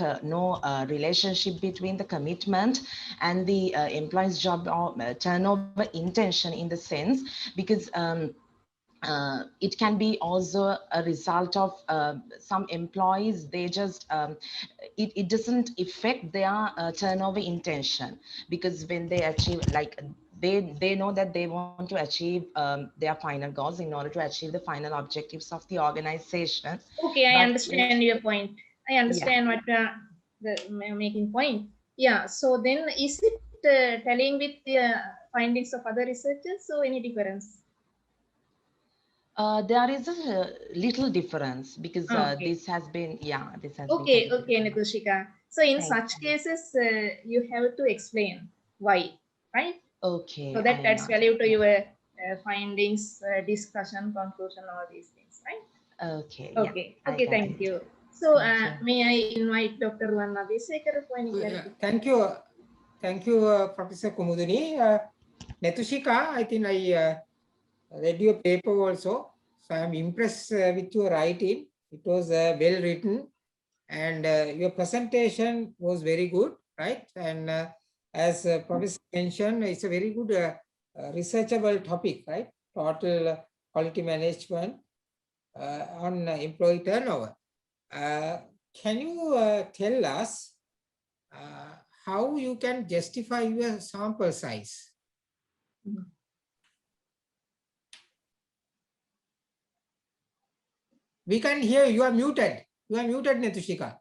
Speaker 7: relationship between the commitment and the employee's job turnover intention in the sense, because it can be also a result of some employees, they just it doesn't affect their turnover intention, because when they achieve, like they know that they want to achieve their final goals in order to achieve the final objectives of the organization.
Speaker 2: Okay, I
Speaker 7: But
Speaker 2: understand your point. I understand what the making point. Yeah, so then is it telling with the findings of other researchers, or any difference?
Speaker 7: There is a little difference, because
Speaker 2: Okay.
Speaker 7: this has been, this has
Speaker 2: Okay,
Speaker 7: been.
Speaker 2: okay, Netushika. So in
Speaker 7: Thank
Speaker 2: such cases, you have to explain why, right?
Speaker 7: Okay.
Speaker 2: So that adds value to your findings, discussion, conclusion, all these things, right?
Speaker 7: Okay.
Speaker 2: Okay,
Speaker 7: Yeah,
Speaker 2: okay, thank you. So may I invite Dr. Vanna Visekar for any clarification?
Speaker 4: Thank you, Professor Kumudini. Netushika, I think I read your paper also. So I'm impressed with your writing. It was well written, and your presentation was very good, right? And as Professor mentioned, it's a very good researchable topic, right? Total quality management on employee turnover. Can you tell us how you can justify your sample size? We can hear you. You are muted. You are muted, Netushika.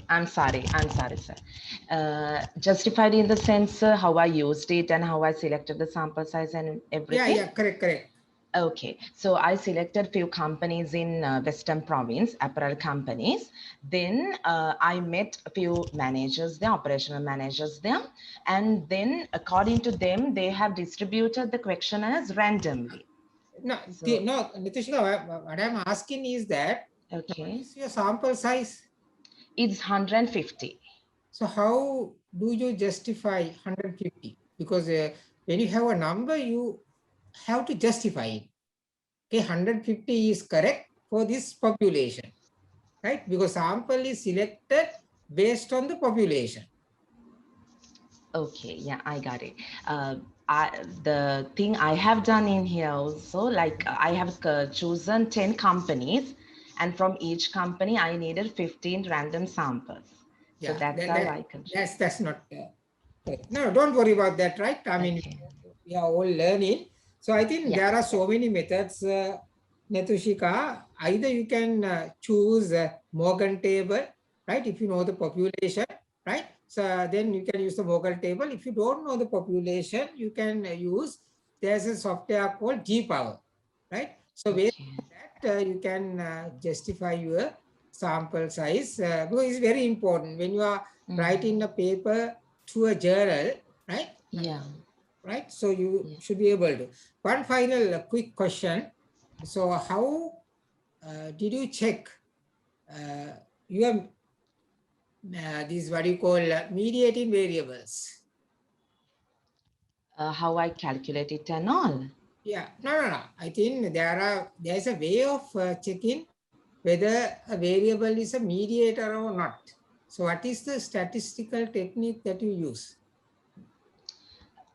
Speaker 7: I'm sorry, sir. Justified in the sense how I used it and how I selected the sample size and everything.
Speaker 4: Yeah, correct.
Speaker 7: Okay, so I selected few companies in Western Province, apparel companies. Then I met a few managers there, operational managers there. And then according to them, they have distributed the questionnaires randomly.
Speaker 4: No,
Speaker 7: So,
Speaker 4: no, Nitushika, what I'm asking is that,
Speaker 7: okay,
Speaker 4: what is your sample size?
Speaker 7: It's 150.
Speaker 4: So how do you justify 150? Because when you have a number, you have to justify it. Okay, 150 is correct for this population, right? Because sample is selected based on the population.
Speaker 7: Okay, yeah, I got it. The thing I have done in here also, like I have chosen 10 companies, and from each company I needed 15 random samples. So
Speaker 4: Yeah,
Speaker 7: that's how I can.
Speaker 4: that's not correct. No, don't worry about that, right? I mean,
Speaker 7: Okay.
Speaker 4: we are all learning. So I think
Speaker 7: Yeah.
Speaker 4: there are so many methods, Netushika. Either you can choose Morgan table, right? If you know the population, right? So then you can use the Morgan table. If you don't know the population, you can use, there's a software called G-Power, right? So
Speaker 7: Okay.
Speaker 4: with that, you can justify your sample size, because it's very important when you are writing a paper to a journal, right?
Speaker 7: Yeah.
Speaker 4: Right? So you should be able to. One final quick question. So how did you check your these what you call mediating variables?
Speaker 7: How I calculate it and all.
Speaker 4: Yeah, no. I think there's a way of checking whether a variable is a mediator or not. So what is the statistical technique that you use?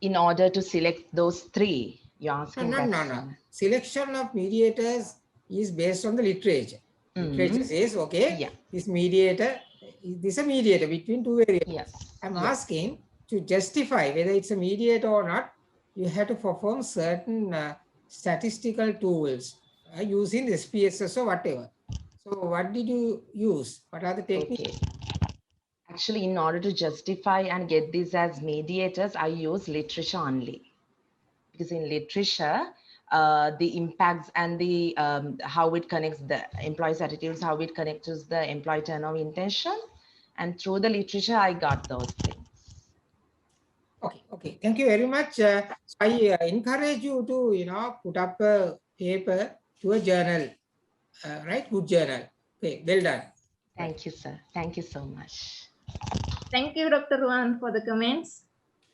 Speaker 7: In order to select those three, you're asking that.
Speaker 4: No. Selection of mediators is based on the literature. Literature says, okay,
Speaker 7: Yeah.
Speaker 4: this mediator, this is a mediator between two variables.
Speaker 7: Yes.
Speaker 4: I'm asking to justify whether it's a mediator or not, you have to perform certain statistical tools using SPSS or whatever. So what did you use? What are the techniques?
Speaker 7: Okay. Actually, in order to justify and get these as mediators, I use literature only. Because in literature, the impacts and the how it connects the employees' attitudes, how it connects to the employee turnover intention. And through the literature, I got those things.
Speaker 4: Okay. Thank you very much. So I encourage you to, put up a paper to a journal, right? Good journal. Okay, well done.
Speaker 7: Thank you, sir. Thank you so much.
Speaker 2: Thank you, Dr. Ruan, for the comments.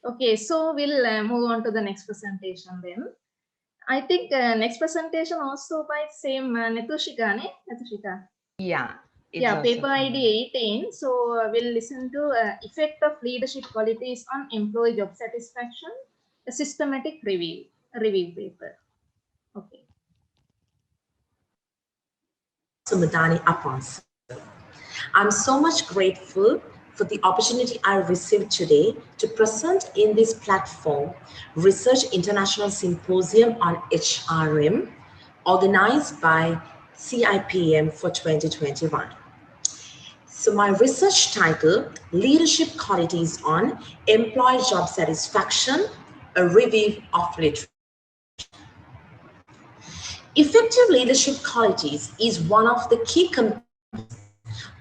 Speaker 2: Okay, so we'll move on to the next presentation then. I think next presentation also by same Netushika, ne? Netushika.
Speaker 7: Yeah.
Speaker 2: Yeah, paper ID 18. So we'll listen to effect of leadership qualities on employee job satisfaction, a systematic review paper. Okay.
Speaker 6: Sumadani Apansa. I'm so much grateful for the opportunity I received today to present in this platform Research International Symposium on HRM, organized by CIPM for 2021. So my research title, Leadership Qualities on Employee Job Satisfaction, a Review of Literature. Effective leadership qualities is one of the key components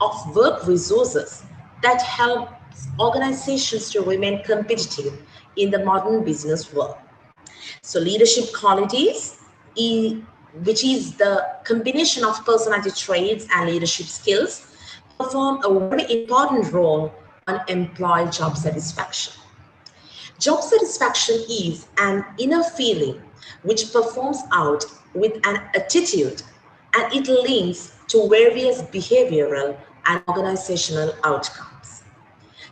Speaker 6: of work resources that helps organizations to remain competitive in the modern business world. So leadership qualities, which is the combination of personality traits and leadership skills, perform a very important role on employee job satisfaction. Job satisfaction is an inner feeling which performs out with an attitude, and it links to various behavioral and organizational outcomes.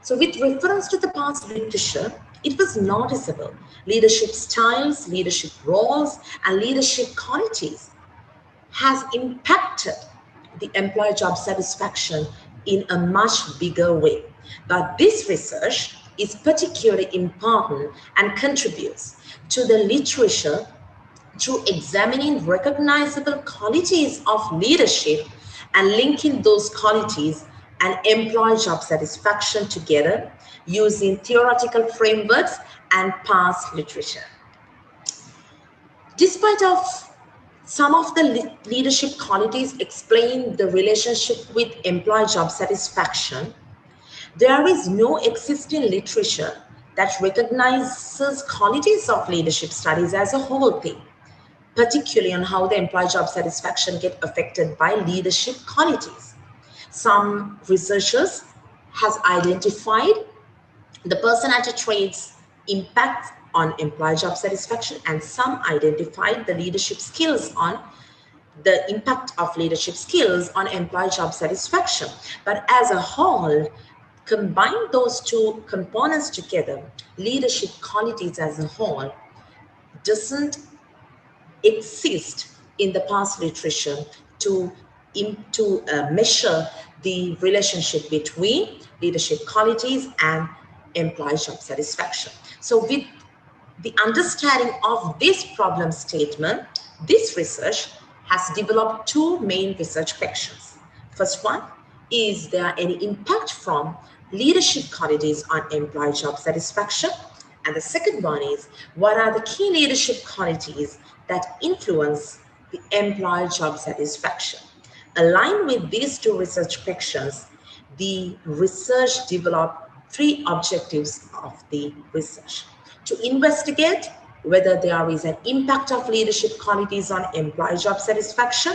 Speaker 6: So with reference to the past literature, it was noticeable leadership styles, leadership roles, and leadership qualities has impacted the employee job satisfaction in a much bigger way. But this research is particularly important and contributes to the literature through examining recognizable qualities of leadership and linking those qualities and employee job satisfaction together using theoretical frameworks and past literature. Despite of some of the leadership qualities explain the relationship with employee job satisfaction, there is no existing literature that recognizes qualities of leadership studies as a whole thing, particularly on how the employee job satisfaction get affected by leadership qualities. Some researchers has identified the personality traits impact on employee job satisfaction, and some identified the leadership skills on the impact of leadership skills on employee job satisfaction. But as a whole, combine those two components together, leadership qualities as a whole doesn't exist in the past literature to measure the relationship between leadership qualities and employee job satisfaction. So with the understanding of this problem statement, this research has developed two main research questions. First one, is there any impact from leadership qualities on employee job satisfaction? And the second one is, what are the key leadership qualities that influence the employee job satisfaction? Aligned with these two research questions, the research developed three objectives of the research: to investigate whether there is an impact of leadership qualities on employee job satisfaction,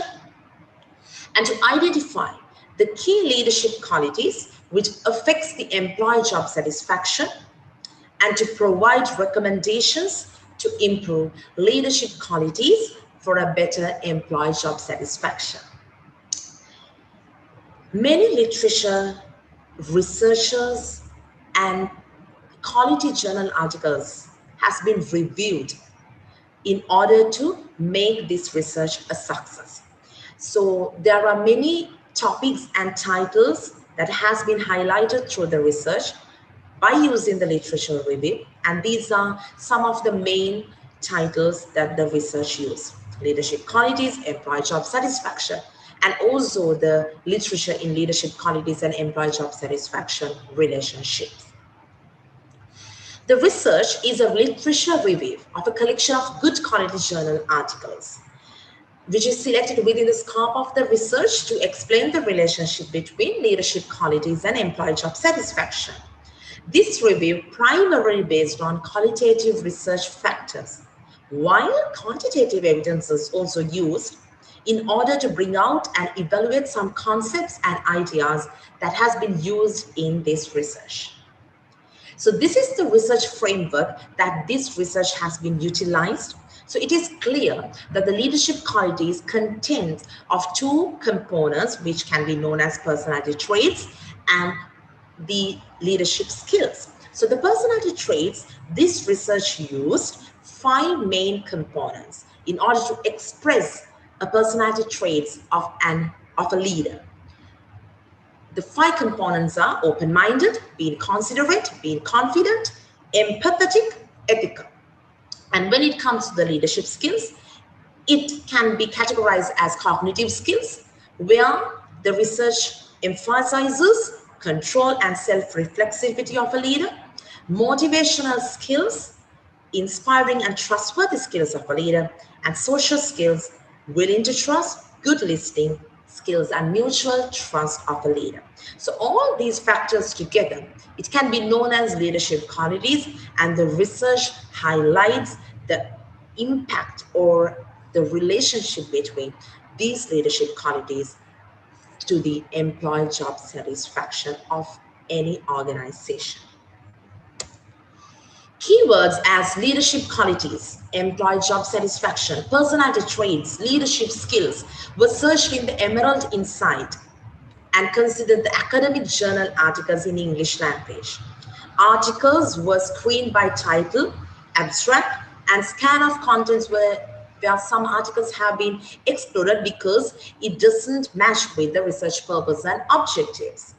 Speaker 6: and to identify the key leadership qualities which affects the employee job satisfaction, and to provide recommendations to improve leadership qualities for a better employee job satisfaction. Many literature, researchers, and quality journal articles has been reviewed in order to make this research a success. So there are many topics and titles that has been highlighted through the research by using the literature review, and these are some of the main titles that the research used: leadership qualities, employee job satisfaction, and also the literature in leadership qualities and employee job satisfaction relationships. The research is a literature review of a collection of good quality journal articles, which is selected within the scope of the research to explain the relationship between leadership qualities and employee job satisfaction. This review primarily based on qualitative research factors, while quantitative evidence is also used in order to bring out and evaluate some concepts and ideas that has been used in this research. So this is the research framework that this research has been utilized. So it is clear that the leadership qualities contains of two components, which can be known as personality traits and the leadership skills. So the personality traits, this research used 5 main components in order to express a personality traits of a leader. The 5 components are open-minded, being considerate, being confident, empathetic, ethical. And when it comes to the leadership skills, it can be categorized as cognitive skills, where the research emphasizes control and self-reflexivity of a leader, motivational skills, inspiring and trustworthy skills of a leader, and social skills, willing to trust, good listening skills, and mutual trust of a leader. So all these factors together, it can be known as leadership qualities, and the research highlights the impact or the relationship between these leadership qualities to the employee job satisfaction of any organization. Keywords as leadership qualities, employee job satisfaction, personality traits, leadership skills were searched in the Emerald Insight and considered the academic journal articles in English language. Articles were screened by title, abstract, and scan of contents where some articles have been excluded because it doesn't match with the research purpose and objectives.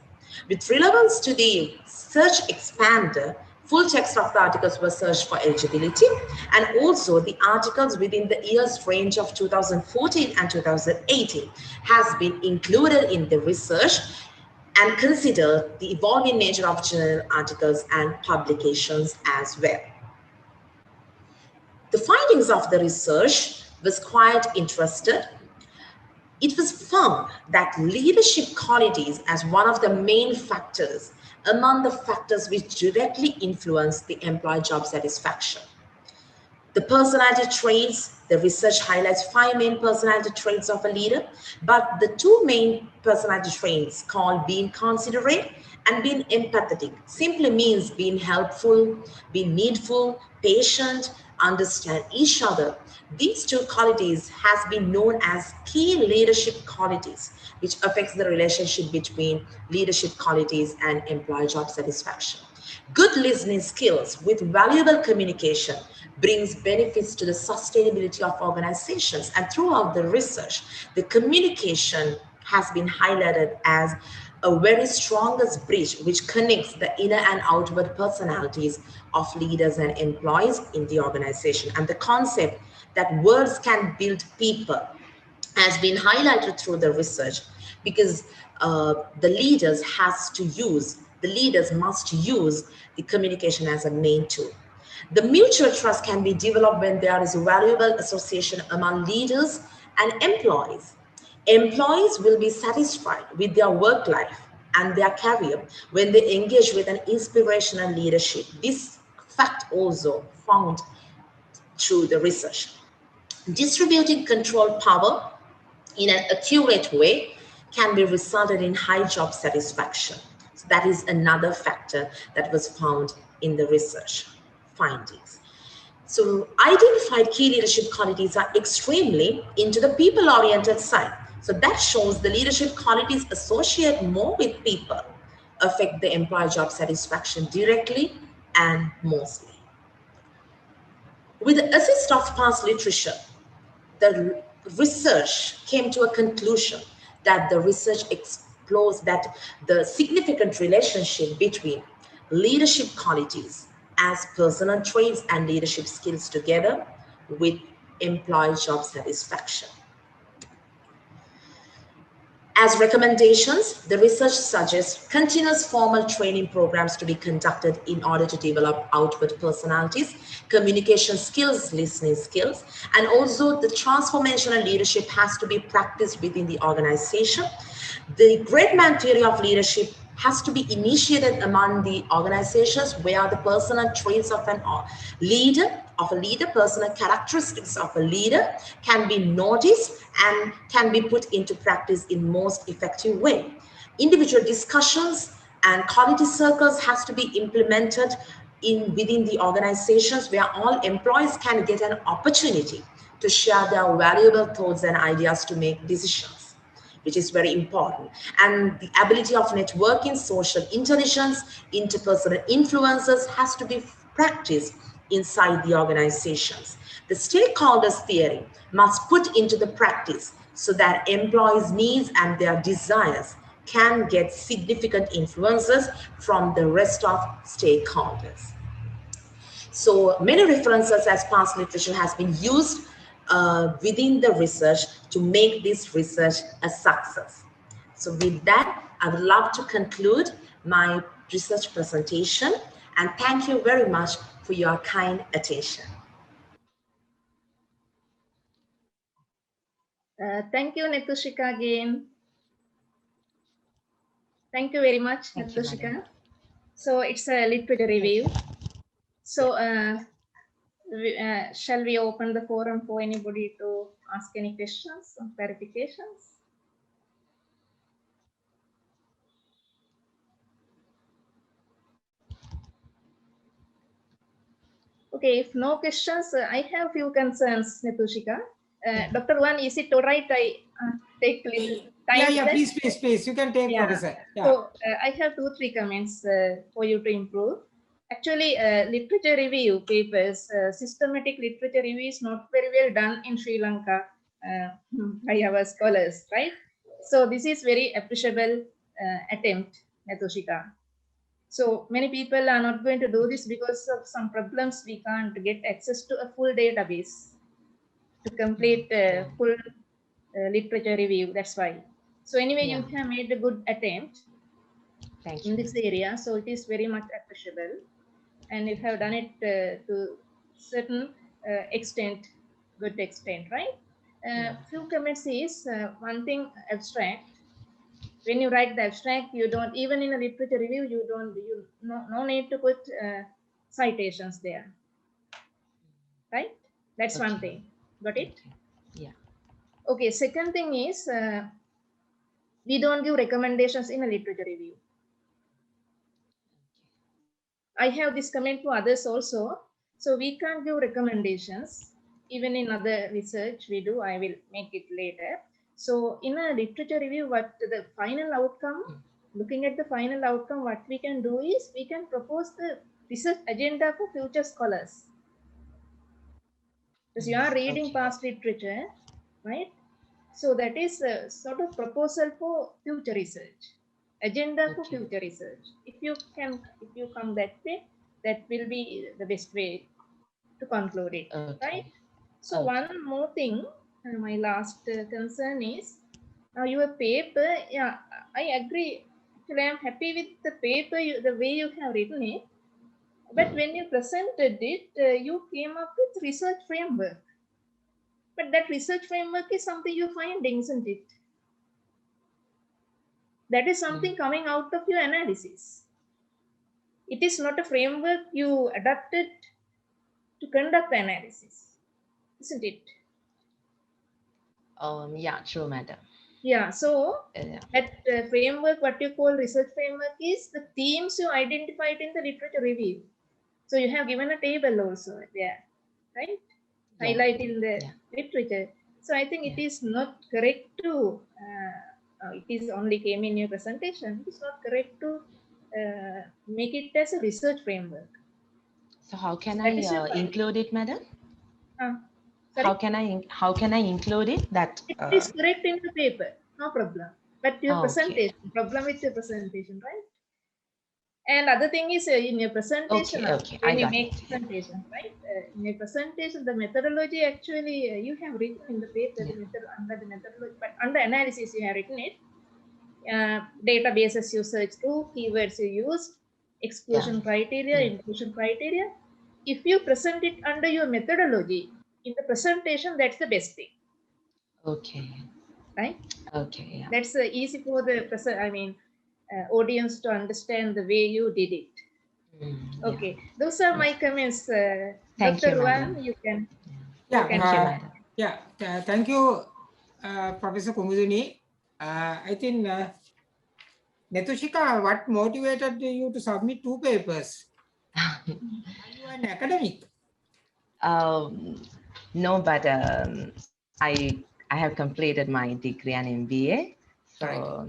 Speaker 6: With relevance to the search expander, Full text of the articles were searched for eligibility, and also the articles within the years range of 2014 and 2018 has been included in the research and consider the evolving nature of journal articles and publications as well. The findings of the research was quite interesting. It was found that leadership qualities as one of the main factors among the factors which directly influence the employee job satisfaction. The personality traits, the research highlights 5 main personality traits of a leader, but the 2 main personality traits called being considerate and being empathetic simply means being helpful, being needful, patient, understand each other. These 2 qualities has been known as key leadership qualities, which affects the relationship between leadership qualities and employee job satisfaction. Good listening skills with valuable communication brings benefits to the sustainability of organizations. And throughout the research, the communication has been highlighted as a very strongest bridge which connects the inner and outward personalities of leaders and employees in the organization. And the concept that words can build people has been highlighted through the research, because the leaders must use the communication as a main tool. The mutual trust can be developed when there is a valuable association among leaders and employees. Employees will be satisfied with their work life and their career when they engage with an inspirational leadership. This fact also found through the research. Distributing control power in an accurate way can be resulted in high job satisfaction. So that is another factor that was found in the research findings. So identified key leadership qualities are extremely into the people-oriented side. So that shows the leadership qualities associate more with people affect the employee job satisfaction directly and mostly. With the assist of past literature, the research came to a conclusion that the research explores that the significant relationship between leadership qualities as personal traits and leadership skills together with employee job satisfaction. As recommendations, the research suggests continuous formal training programs to be conducted in order to develop outward personalities, communication skills, listening skills, and also the transformational leadership has to be practiced within the organization. The great man theory of leadership has to be initiated among the organizations where the personal traits of a leader, personal characteristics of a leader can be noticed and can be put into practice in most effective way. Individual discussions and quality circles has to be implemented within the organizations where all employees can get an opportunity to share their valuable thoughts and ideas to make decisions, which is very important. And the ability of networking, social intelligence, interpersonal influences has to be practiced inside the organizations. The stakeholders theory must put into the practice so that employees' needs and their desires can get significant influences from the rest of stakeholders. So many references as past literature has been used within the research to make this research a success. So with that, I would love to conclude my research presentation, and thank you very much for your kind attention.
Speaker 2: Thank you, Netushika, again. Thank you very much,
Speaker 4: Thank you,
Speaker 2: Netushika.
Speaker 4: madam.
Speaker 2: So it's a literature review. So shall we open the forum for anybody to ask any questions or clarifications? Okay, if no questions, I have few concerns, Netushika. Dr. Wan, is it all right? I take little time.
Speaker 4: Yeah, please. You can take, Professor. Yeah.
Speaker 2: So I have 2-3 comments for you to improve. Actually, literature review papers, systematic literature review is not very well done in Sri Lanka by our scholars, right? So this is very appreciable attempt, Netushika. So many people are not going to do this because of some problems. We can't get access to a full database to complete a full literature review. That's why. So anyway, you have made a good attempt
Speaker 7: Thank
Speaker 2: in
Speaker 7: you.
Speaker 2: this area. So it is very much appreciable. And you have done it to certain extent, good extent, right? Few comments is one thing abstract. When you write the abstract, you don't, even in a literature review, no need to put citations there, right? That's one thing. Got it?
Speaker 7: Yeah.
Speaker 2: Okay, second thing is we don't give recommendations in a literature review. I have this comment to others also. So we can't give recommendations. Even in other research we do, I will make it later. So in a literature review, what the final outcome, looking at the final outcome, what we can do is we can propose the research agenda for future scholars. Because you are reading past literature, right? So that is a sort of proposal for future research, agenda for future research. If you come that way, that will be the best way to conclude it, right? So one more thing, my last concern is your paper. Yeah, I agree. Actually, I am happy with the paper, the way you have written it. But when you presented it, you came up with research framework. But that research framework is something you're finding, isn't it? That is something coming out of your analysis. It is not a framework you adapted to conduct the analysis, isn't it?
Speaker 7: Yeah, true, madam.
Speaker 2: Yeah, so that framework, what you call research framework, is the themes you identified in the literature review. So you have given a table also there, right? Highlighting the literature. So I think it is not correct to, it is only came in your presentation. It is not correct to make it as a research framework.
Speaker 7: So how can I include it, madam?
Speaker 2: Sorry?
Speaker 7: How can I include it? That
Speaker 2: it is correct in the paper, no problem. But your presentation, problem with your presentation, right? And other thing is in your presentation, when you make presentation, right? In your presentation, the methodology actually you have written in the paper, the method under the methodology, but under analysis you have written it. Databases you search through, keywords you use, exclusion criteria, inclusion criteria. If you present it under your methodology in the presentation, that's the best thing.
Speaker 7: Okay.
Speaker 2: Right?
Speaker 7: Okay. Yeah.
Speaker 2: That's easy for the audience to understand the way you did it. Okay, those are my comments.
Speaker 7: Thank
Speaker 2: Dr.
Speaker 7: you,
Speaker 2: Ruan, you can.
Speaker 4: Thank you, Professor Kumuduni. I think, Netushika, what motivated you to submit 2 papers? Are you an academic?
Speaker 7: No, but I have completed my degree and MBA. So,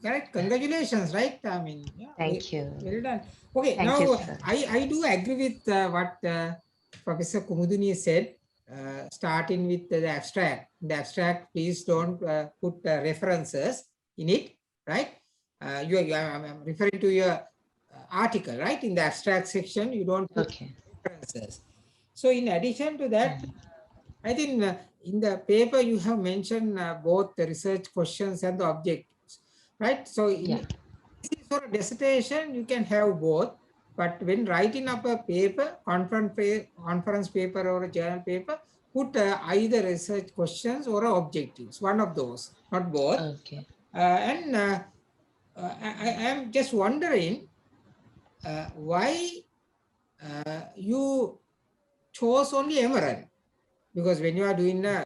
Speaker 4: Correct. Congratulations, right? I mean,
Speaker 7: thank you.
Speaker 4: Well done. Okay,
Speaker 7: thank
Speaker 4: now
Speaker 7: you, sir.
Speaker 4: I do agree with what Professor Kumuduni said, starting with the abstract. The abstract, please don't put references in it, right? I'm referring to your article, right? In the abstract section, you don't put references. So in addition to that, I think in the paper you have mentioned both the research questions and the objectives, right? So in for a dissertation, you can have both, but when writing up a paper, conference paper or a journal paper, put either research questions or objectives, one of those, not both.
Speaker 7: Okay.
Speaker 4: I am just wondering why you chose only Emerald, because when you are doing a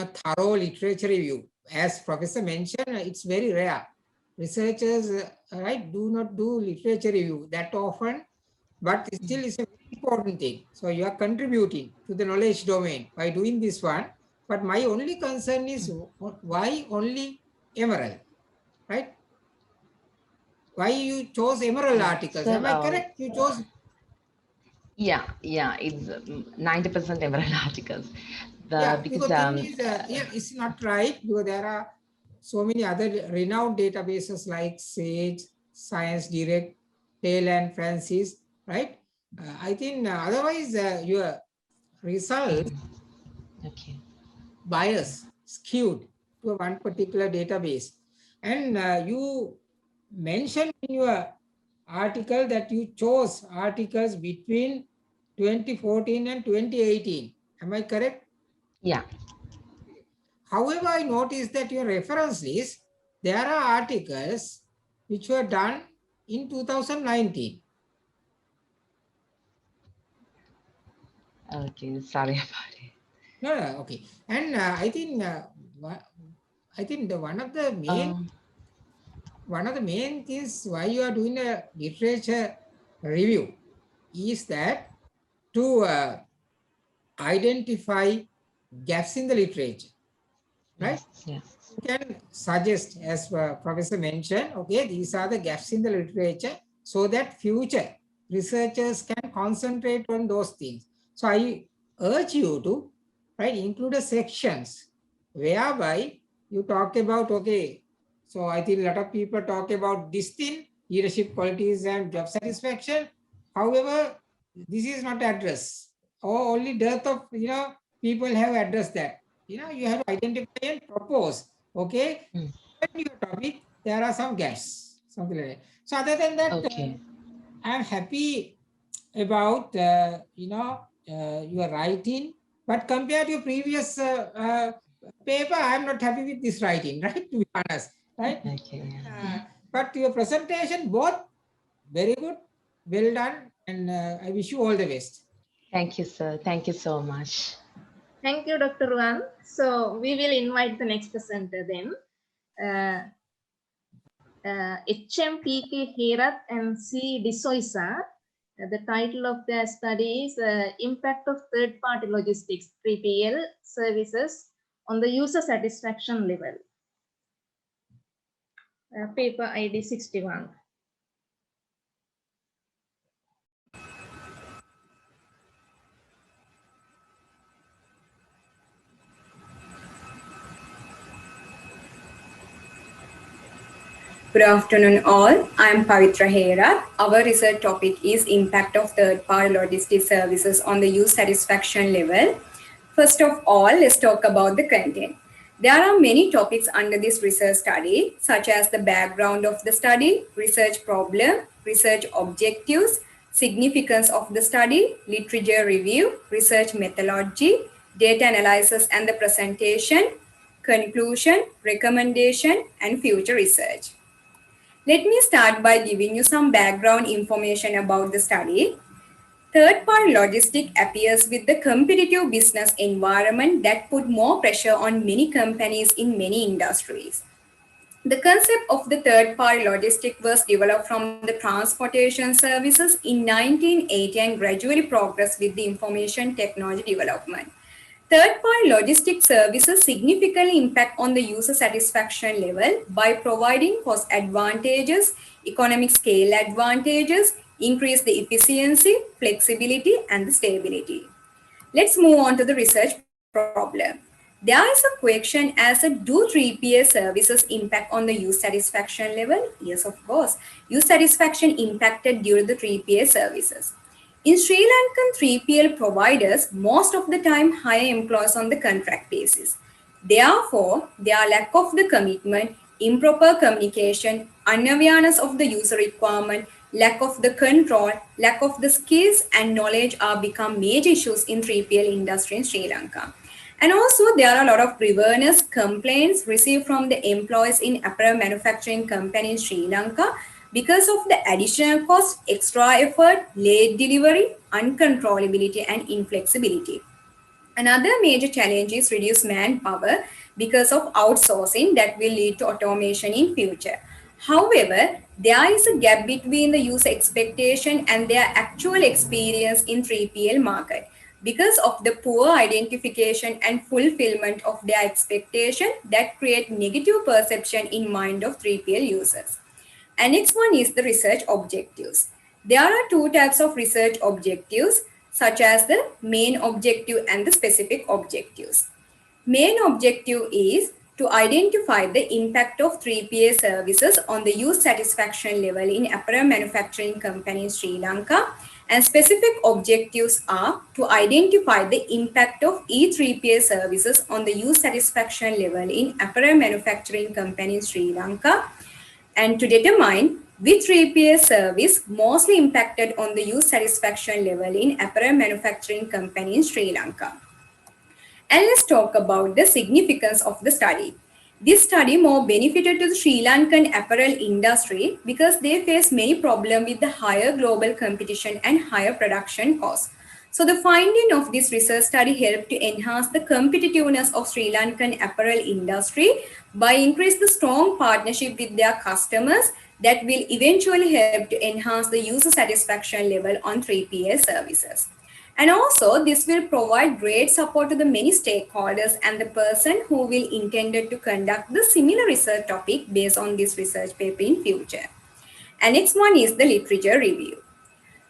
Speaker 4: thorough literature review, as Professor mentioned, it's very rare. Researchers, right, do not do literature review that often, but still it's a very important thing. So you are contributing to the knowledge domain by doing this one. But my only concern is why only Emerald, right? Why you chose Emerald articles? Am I correct? You chose.
Speaker 7: Yeah, it's 90% Emerald articles.
Speaker 4: Because thing is, it's not right, because there are so many other renowned databases like Sage, Science Direct, Taylor and Francis, right? I think otherwise your result
Speaker 7: Okay.
Speaker 4: bias skewed to one particular database. And you mentioned in your article that you chose articles between 2014 and 2018. Am I correct?
Speaker 7: Yeah.
Speaker 4: However, I noticed that your reference list, there are articles which were done in 2019.
Speaker 7: Okay. Sorry about it.
Speaker 4: No, no, okay. And I think one of the main things why you are doing a literature review is that to identify gaps in the literature, right?
Speaker 7: Yes. Yes.
Speaker 4: You can suggest, as Professor mentioned, okay, these are the gaps in the literature so that future researchers can concentrate on those things. So I urge you to, right, include a sections whereby you talk about, okay, so I think a lot of people talk about this thing, leadership qualities and job satisfaction. However, this is not addressed, or only dearth of, people have addressed that. You have to identify and propose. Okay,
Speaker 7: Mm.
Speaker 4: in your topic, there are some gaps, something like that. So other than that,
Speaker 7: Okay.
Speaker 4: I'm happy about your writing, but compared to your previous paper, I'm not happy with this writing, right? To be honest, right?
Speaker 7: Okay.
Speaker 4: But your presentation, both very good, well done, and I wish you all the best.
Speaker 7: Thank you, sir. Thank you so much.
Speaker 2: Thank you, Dr. Wan. So we will invite the next presenter then. HM PK Herat and C. D'Souza. The title of their study is Impact of Third-Party Logistics 3PL Services on the User Satisfaction Level. Paper ID 61.
Speaker 8: Good afternoon all. I am Pavitra Hera. Our research topic is impact of third-party logistics services on the user satisfaction level. First of all, let's talk about the content. There are many topics under this research study, such as the background of the study, research problem, research objectives, significance of the study, literature review, research methodology, data analysis and the presentation, conclusion, recommendation, and future research. Let me start by giving you some background information about the study. Third-party logistics appears with the competitive business environment that put more pressure on many companies in many industries. The concept of the third-party logistics was developed from the transportation services in 1980 and gradually progressed with the information technology development. Third-party logistics services significantly impact on the user satisfaction level by providing cost advantages, economic scale advantages, increase the efficiency, flexibility, and the stability. Let's move on to the research problem. There is a question as a do 3PL services impact on the user satisfaction level? Yes, of course. User satisfaction impacted during the 3PL services. In Sri Lankan 3PL providers, most of the time hire employees on the contract basis. Therefore, their lack of the commitment, improper communication, unawareness of the user requirement, lack of the control, lack of the skills and knowledge are become major issues in 3PL industry in Sri Lanka. And also there are a lot of grievance complaints received from the employees in apparel manufacturing company in Sri Lanka because of the additional cost, extra effort, late delivery, uncontrollability, and inflexibility. Another major challenge is reduced manpower because of outsourcing that will lead to automation in future. However, there is a gap between the user expectation and their actual experience in 3PL market because of the poor identification and fulfillment of their expectation that create negative perception in mind of 3PL users. Annex 1 is the research objectives. There are two types of research objectives, such as the main objective and the specific objectives. Main objective is to identify the impact of 3PA services on the use satisfaction level in apparel manufacturing company in Sri Lanka. And specific objectives are to identify the impact of E3PA services on the use satisfaction level in apparel manufacturing company in Sri Lanka, and to determine which 3PA service mostly impacted on the use satisfaction level in apparel manufacturing company in Sri Lanka. And let's talk about the significance of the study. This study more benefited to the Sri Lankan apparel industry because they face many problems with the higher global competition and higher production costs. So the finding of this research study helped to enhance the competitiveness of Sri Lankan apparel industry by increase the strong partnership with their customers that will eventually help to enhance the user satisfaction level on 3PA services. And also, this will provide great support to the many stakeholders and the person who will intended to conduct the similar research topic based on this research paper in future. And next one is the literature review.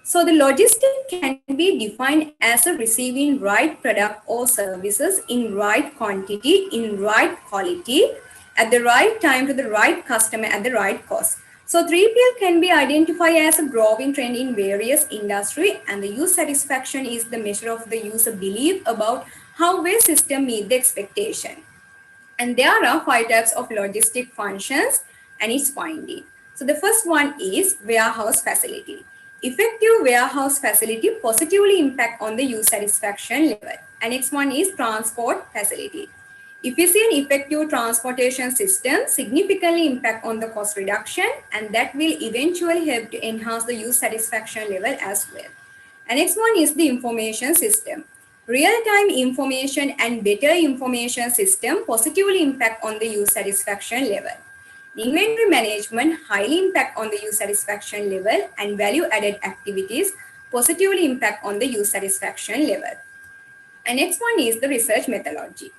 Speaker 8: So the logistic can be defined as a receiving right product or services in right quantity, in right quality, at the right time to the right customer at the right cost. So 3PL can be identified as a growing trend in various industries, and the user satisfaction is the measure of the user belief about how well system meet the expectation. And there are 5 types of logistic functions and its finding. So the first one is warehouse facility. Effective warehouse facility positively impact on the user satisfaction level. And next one is transport facility. Efficient effective transportation system significantly impact on the cost reduction, and that will eventually help to enhance the user satisfaction level as well. And next one is the information system. Real-time information and better information system positively impact on the user satisfaction level. Inventory management highly impact on the user satisfaction level, and value-added activities positively impact on the user satisfaction level. And next one is the research methodology.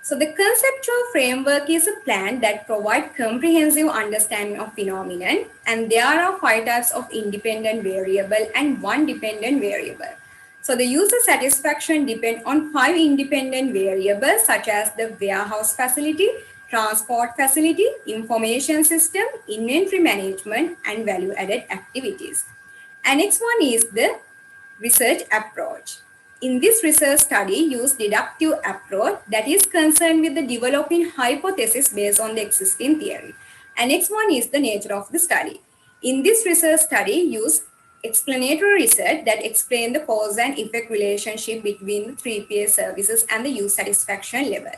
Speaker 8: So the conceptual framework is a plan that provides comprehensive understanding of phenomenon, and there are 5 types of independent variable and 1 dependent variable. So the user satisfaction depends on 5 independent variables such as the warehouse facility, transport facility, information system, inventory management, and value-added activities. And next one is the research approach. In this research study, use deductive approach that is concerned with the developing hypothesis based on the existing theory. And next one is the nature of the study. In this research study, use explanatory research that explain the cause and effect relationship between the 3PA services and the user satisfaction level.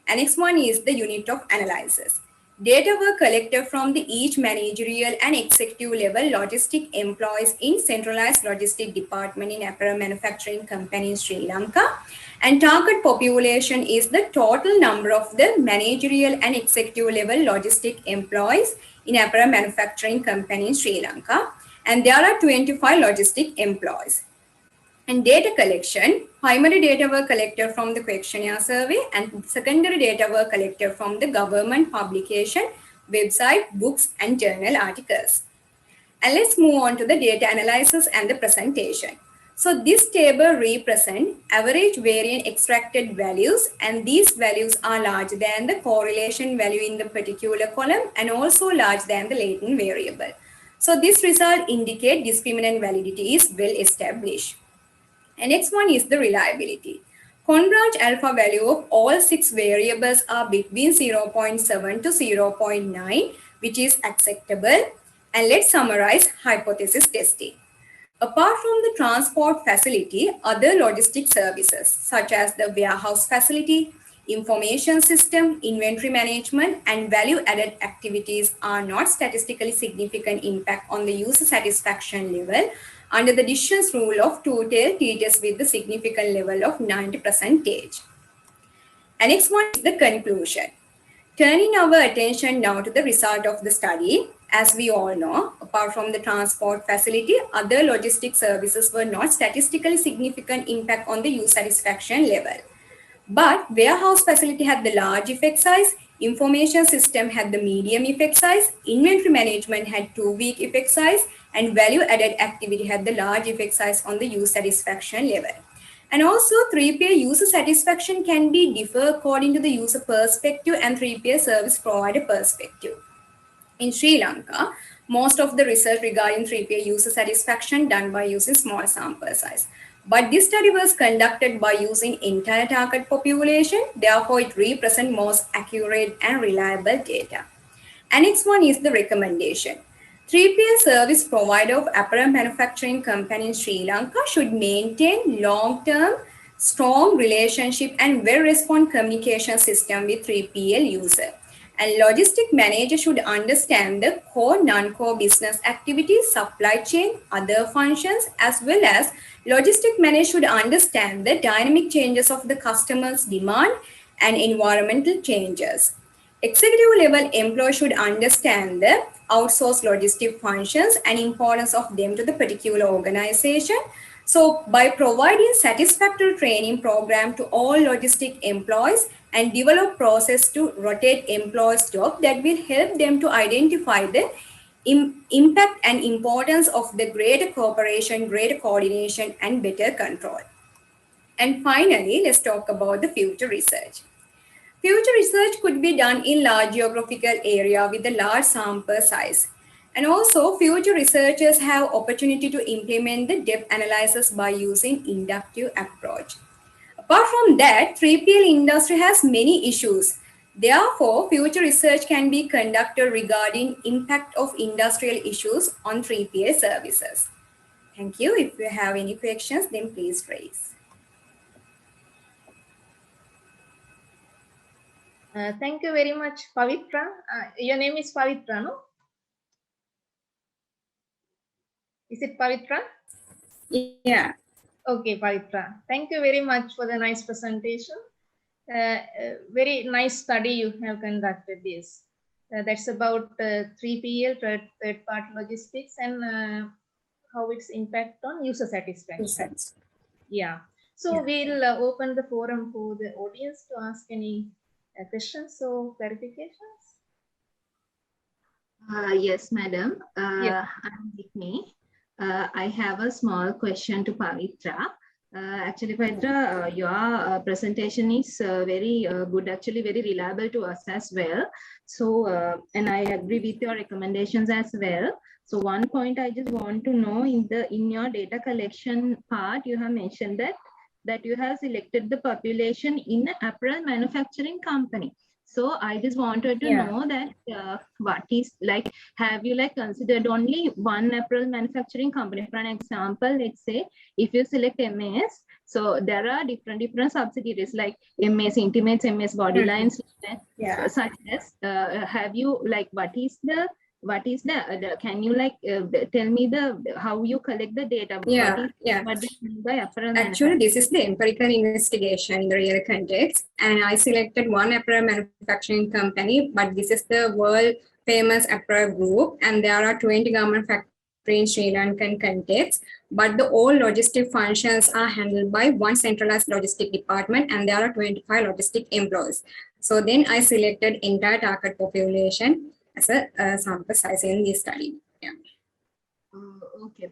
Speaker 8: And next one is the unit of analysis. Data were collected from the each managerial and executive level logistic employees in centralized logistic department in apparel manufacturing company in Sri Lanka. And target population is the total number of the managerial and executive level logistic employees in apparel manufacturing company in Sri Lanka. And there are 25 logistic employees. And data collection, primary data were collected from the questionnaire survey, and secondary data were collected from the government publication, website, books, and journal articles. And let's move on to the data analysis and the presentation. So this table represents average variance extracted values, and these values are larger than the correlation value in the particular column and also larger than the latent variable. So this result indicates discriminant validity is well established. And next one is the reliability. Converge alpha value of all 6 variables are between 0.7 to 0.9, which is acceptable. And let's summarize hypothesis testing. Apart from the transport facility, other logistic services such as the warehouse facility, information system, inventory management, and value-added activities are not statistically significant impact on the user satisfaction level under the decision's rule of two-tailed t-test with the significant level of 90%. And next one is the conclusion. Turning our attention now to the result of the study, as we all know, apart from the transport facility, other logistic services were not statistically significant impact on the user satisfaction level. But warehouse facility had the large effect size, information system had the medium effect size, inventory management had 2 weak effect size, and value-added activity had the large effect size on the user satisfaction level. And also 3PL user satisfaction can be differ according to the user perspective and 3PL service provider perspective. In Sri Lanka, most of the research regarding 3PL user satisfaction done by using small sample size. But this study was conducted by using entire target population, therefore it represents most accurate and reliable data. Annex 1 is the recommendation. 3PL service provider of apparel manufacturing company in Sri Lanka should maintain long-term, strong relationship and well-respond communication system with 3PL user. And logistic manager should understand the core, non-core business activities, supply chain, other functions, as well as logistic manager should understand the dynamic changes of the customer's demand and environmental changes. Executive level employees should understand the outsourced logistic functions and importance of them to the particular organization. So by providing satisfactory training program to all logistic employees and develop process to rotate employees' job that will help them to identify the impact and importance of the greater cooperation, greater coordination and better control. And finally, let's talk about the future research. Future research could be done in large geographical area with a large sample size. And also, future researchers have opportunity to implement the depth analysis by using inductive approach. Apart from that, 3PL industry has many issues. Therefore, future research can be conducted regarding impact of industrial issues on 3PL services. Thank you. If you have any questions, then please raise.
Speaker 2: Thank you very much, Pavitra. Your name is Pavitra, no? Is it Pavitra?
Speaker 8: Yeah.
Speaker 2: Okay, Pavitra. Thank you very much for the nice presentation. Very nice study you have conducted this. That's about 3PL, third-party logistics, and how its impact on user satisfaction. Yeah. So we'll open the forum for the audience to ask any questions or clarifications.
Speaker 5: Yes, madam.
Speaker 2: Yes.
Speaker 5: I'm with me. I have a small question to Pavitra. Actually, Pavitra, your presentation is very good, actually very reliable to us as well. So, and I agree with your recommendations as well. So one point I just want to know, in your data collection part, you have mentioned that you have selected the population in an apparel manufacturing company. So I just wanted to know that what is like, have you like considered only one apparel manufacturing company? For an example, let's say if you select MAS, so there are different subsidiaries like MAS Intimates, MAS Bodylines, such as have you like what is the can you like tell me how you collect the data? What do you mean by apparel?
Speaker 8: Actually, this is the empirical investigation in the real context, and I selected one apparel manufacturing company, but this is the world famous apparel group, and there are 20 government factories in Sri Lankan context, but the all logistic functions are handled by one centralized logistic department, and there are 25 logistic employees. So then I selected entire target population as a sample size in this study. Yeah.
Speaker 5: Okay.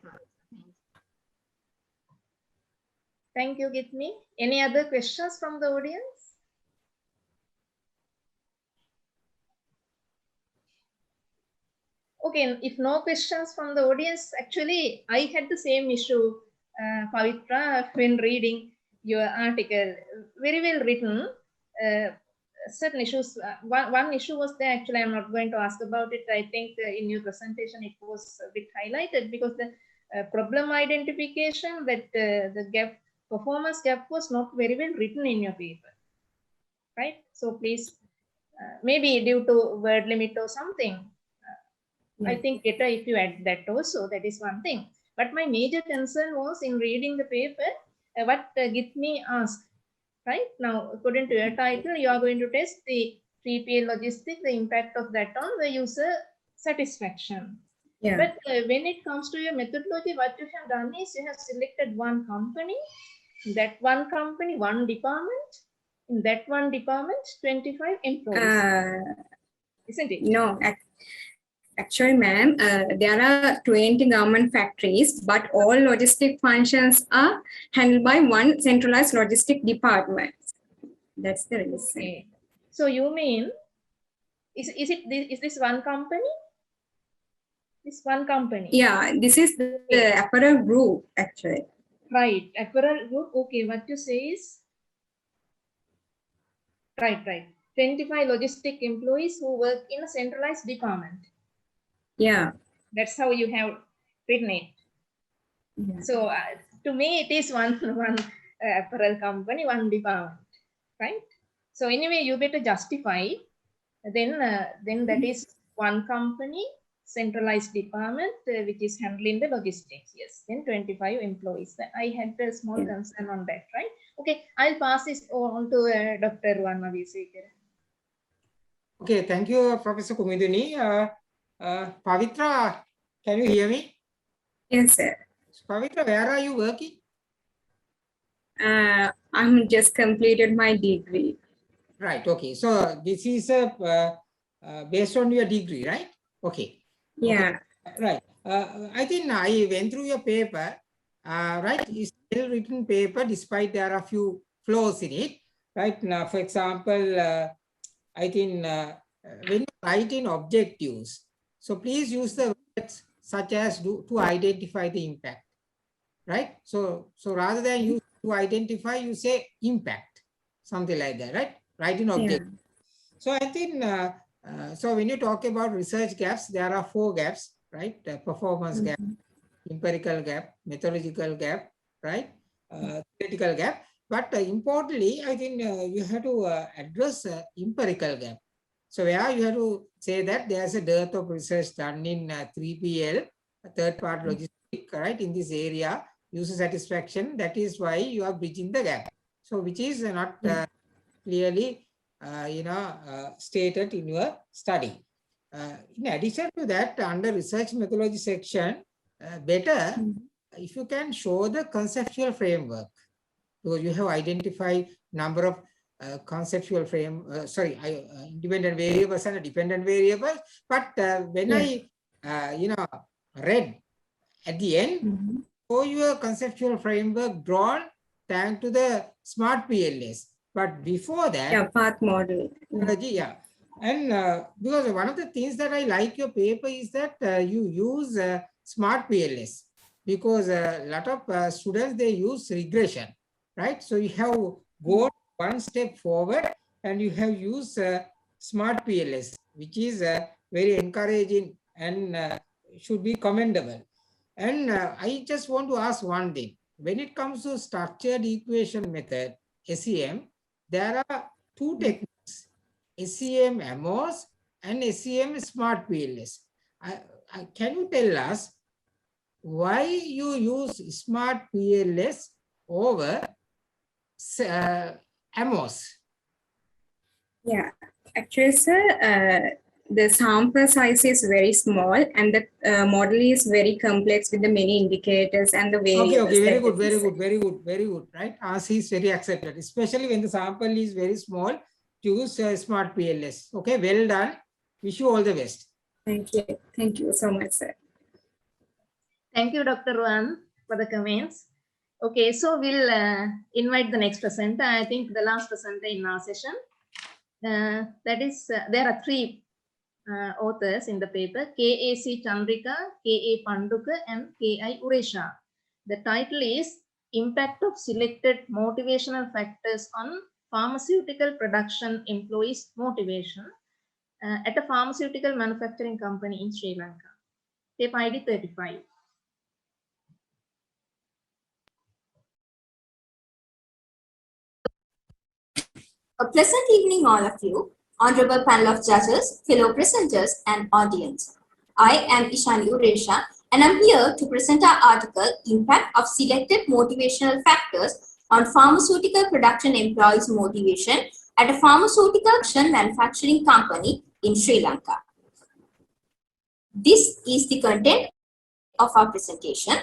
Speaker 2: Thank you, Gitmi. Any other questions from the audience? Okay, if no questions from the audience, actually, I had the same issue, Pavitra, when reading your article. Very well written. Certain issues, one issue was there, actually, I'm not going to ask about it. I think in your presentation, it was a bit highlighted because the problem identification, that the gap, performance gap was not very well written in your paper, right? So please, maybe due to word limit or something, I think better if you add that also, that is one thing. But my major concern was in reading the paper, what Gitmi asked, right? Now, according to your title, you are going to test the 3PL logistic, the impact of that on the user satisfaction.
Speaker 8: Yeah.
Speaker 2: But when it comes to your methodology, what you have done is you have selected one company, that one company, one department, in that one department, 25 employees. Isn't it?
Speaker 8: No, Actually, ma'am, there are 20 government factories, but all logistic functions are handled by one centralized logistic department. That's the reason.
Speaker 2: Okay. So you mean, is this one company? This one company?
Speaker 8: Yeah, this is the Apparel group, actually.
Speaker 2: Right, Apparel group. Okay, what you say is, right. 25 logistic employees who work in a centralized department.
Speaker 8: Yeah.
Speaker 2: That's how you have written it.
Speaker 8: Yeah.
Speaker 2: So to me, it is one apparel company, one department, right? So anyway, you better justify. Then that is one company, centralized department, which is handling the logistics. Yes, then 25 employees. I had a small concern on that, right? Okay, I'll pass this on to Dr. Ruanna Visekara.
Speaker 4: Okay, thank you, Professor Kumiduni. Pavitra, can you hear me?
Speaker 8: Yes, sir.
Speaker 4: Pavitra, where are you working?
Speaker 8: I'm just completed my degree.
Speaker 4: Right, okay. So this is based on your degree, right? Okay.
Speaker 8: Yeah.
Speaker 4: Okay. Right. I think I went through your paper, right? It's still written paper, despite there are a few flaws in it, right? Now, for example, I think when you write in objectives, so please use the words such as to identify the impact, right? So rather than use to identify, you say impact, something like that, right? Write in objective. Yeah. So I think, so when you talk about research gaps, there are 4 gaps, right? Performance gap, empirical gap, methodological gap, right? Theoretical gap. But importantly, I think you have to address empirical gap. So where you have to say that there's a dearth of research done in 3PL, third-party logistics, right? In this area, user satisfaction, that is why you are bridging the gap. So which is not clearly stated in your study. In addition to that, under research methodology section, better if you can show the conceptual framework. So you have identified number of conceptual independent variables and dependent variables. But when I read at the end, show your conceptual framework drawn thanks to the smart PLS. But before that,
Speaker 8: path model.
Speaker 4: Yeah. And because one of the things that I like your paper is that you use smart PLS, because a lot of students, they use regression, right? So you have gone one step forward and you have used smart PLS, which is very encouraging and should be commendable. And I just want to ask one thing. When it comes to structured equation method, SEM, there are 2 techniques, SEM AMOS and SEM Smart PLS. Can you tell us why you use Smart PLS over AMOS?
Speaker 8: Yeah, actually, sir, the sample size is very small and the model is very complex with the many indicators and the variables.
Speaker 4: Okay, very good, right? As is very accepted, especially when the sample is very small, choose Smart PLS. Okay, well done. Wish you all the best.
Speaker 8: Thank you. Thank you so much, sir.
Speaker 2: Thank you, Dr. Ruan, for the comments. Okay, so we'll invite the next presenter. I think the last presenter in our session. That is, there are 3 authors in the paper, K.A.C. Chandrika, K.A. Panduka, and K.I. Uresha. The title is Impact of Selected Motivational Factors on Pharmaceutical Production Employees' Motivation at a pharmaceutical manufacturing company in Sri Lanka. Tape ID 35.
Speaker 9: A pleasant evening, all of you, honorable panel of judges, fellow presenters, and audience. I am Ishani Uresha, and I'm here to present our article, Impact of Selected Motivational Factors on Pharmaceutical Production Employees' Motivation at a Pharmaceutical Manufacturing Company in Sri Lanka. This is the content of our presentation.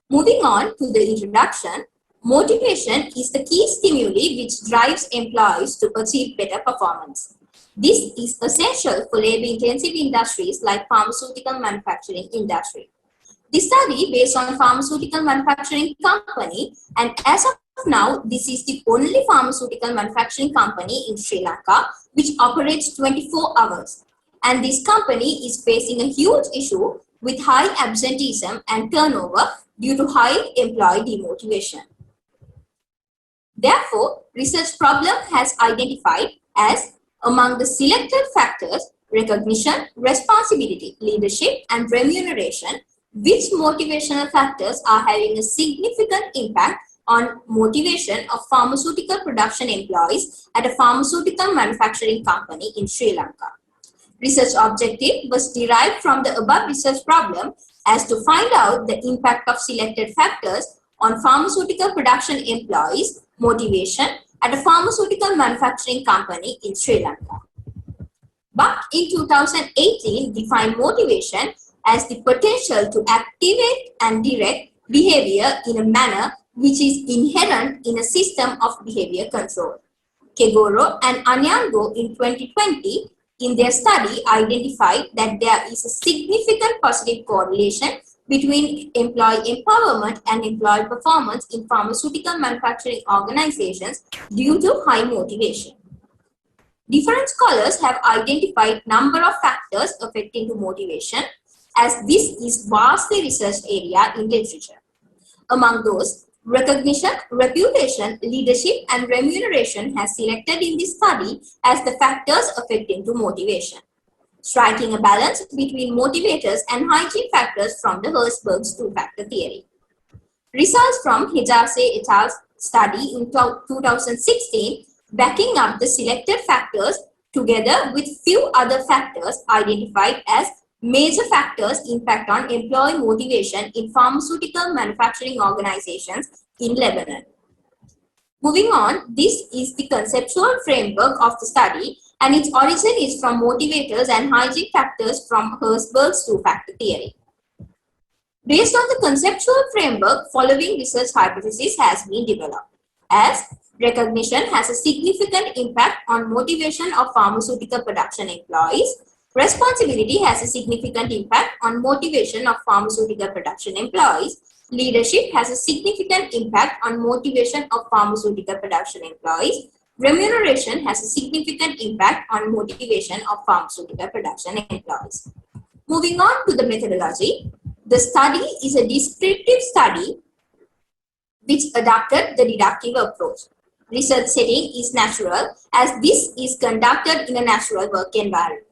Speaker 9: Moving on to the introduction, motivation is the key stimuli which drives employees to achieve better performance. This is essential for labor-intensive industries like pharmaceutical manufacturing industry. The study based on pharmaceutical manufacturing company, and as of now, this is the only pharmaceutical manufacturing company in Sri Lanka which operates 24 hours. And this company is facing a huge issue with high absenteeism and turnover due to high employee demotivation. Therefore, research problem has identified as among the selected factors, recognition, responsibility, leadership, and remuneration, which motivational factors are having a significant impact on motivation of pharmaceutical production employees at a pharmaceutical manufacturing company in Sri Lanka. Research objective was derived from the above research problem as to find out the impact of selected factors on pharmaceutical production employees' motivation at a pharmaceutical manufacturing company in Sri Lanka. But in 2018, defined motivation as the potential to activate and direct behavior in a manner which is inherent in a system of behavior control. Kegoro and Anyango in 2020 in their study identified that there is a significant positive correlation between employee empowerment and employee performance in pharmaceutical manufacturing organizations due to high motivation. Different scholars have identified number of factors affecting to motivation, as this is vastly researched area in literature. Among those, recognition, reputation, leadership, and remuneration has selected in this study as the factors affecting to motivation, striking a balance between motivators and hygiene factors from the Herzberg's two-factor theory. Results from Hijase et al.'s study in 2016 backing up the selected factors together with few other factors identified as major factors impact on employee motivation in pharmaceutical manufacturing organizations in Lebanon. Moving on, this is the conceptual framework of the study, and its origin is from motivators and hygiene factors from Herzberg's two-factor theory. Based on the conceptual framework, following research hypothesis has been developed. As recognition has a significant impact on motivation of pharmaceutical production employees, responsibility has a significant impact on motivation of pharmaceutical production employees, leadership has a significant impact on motivation of pharmaceutical production employees, remuneration has a significant impact on motivation of pharmaceutical production employees. Moving on to the methodology, the study is a descriptive study which adopted the deductive approach. Research setting is natural, as this is conducted in a natural work environment.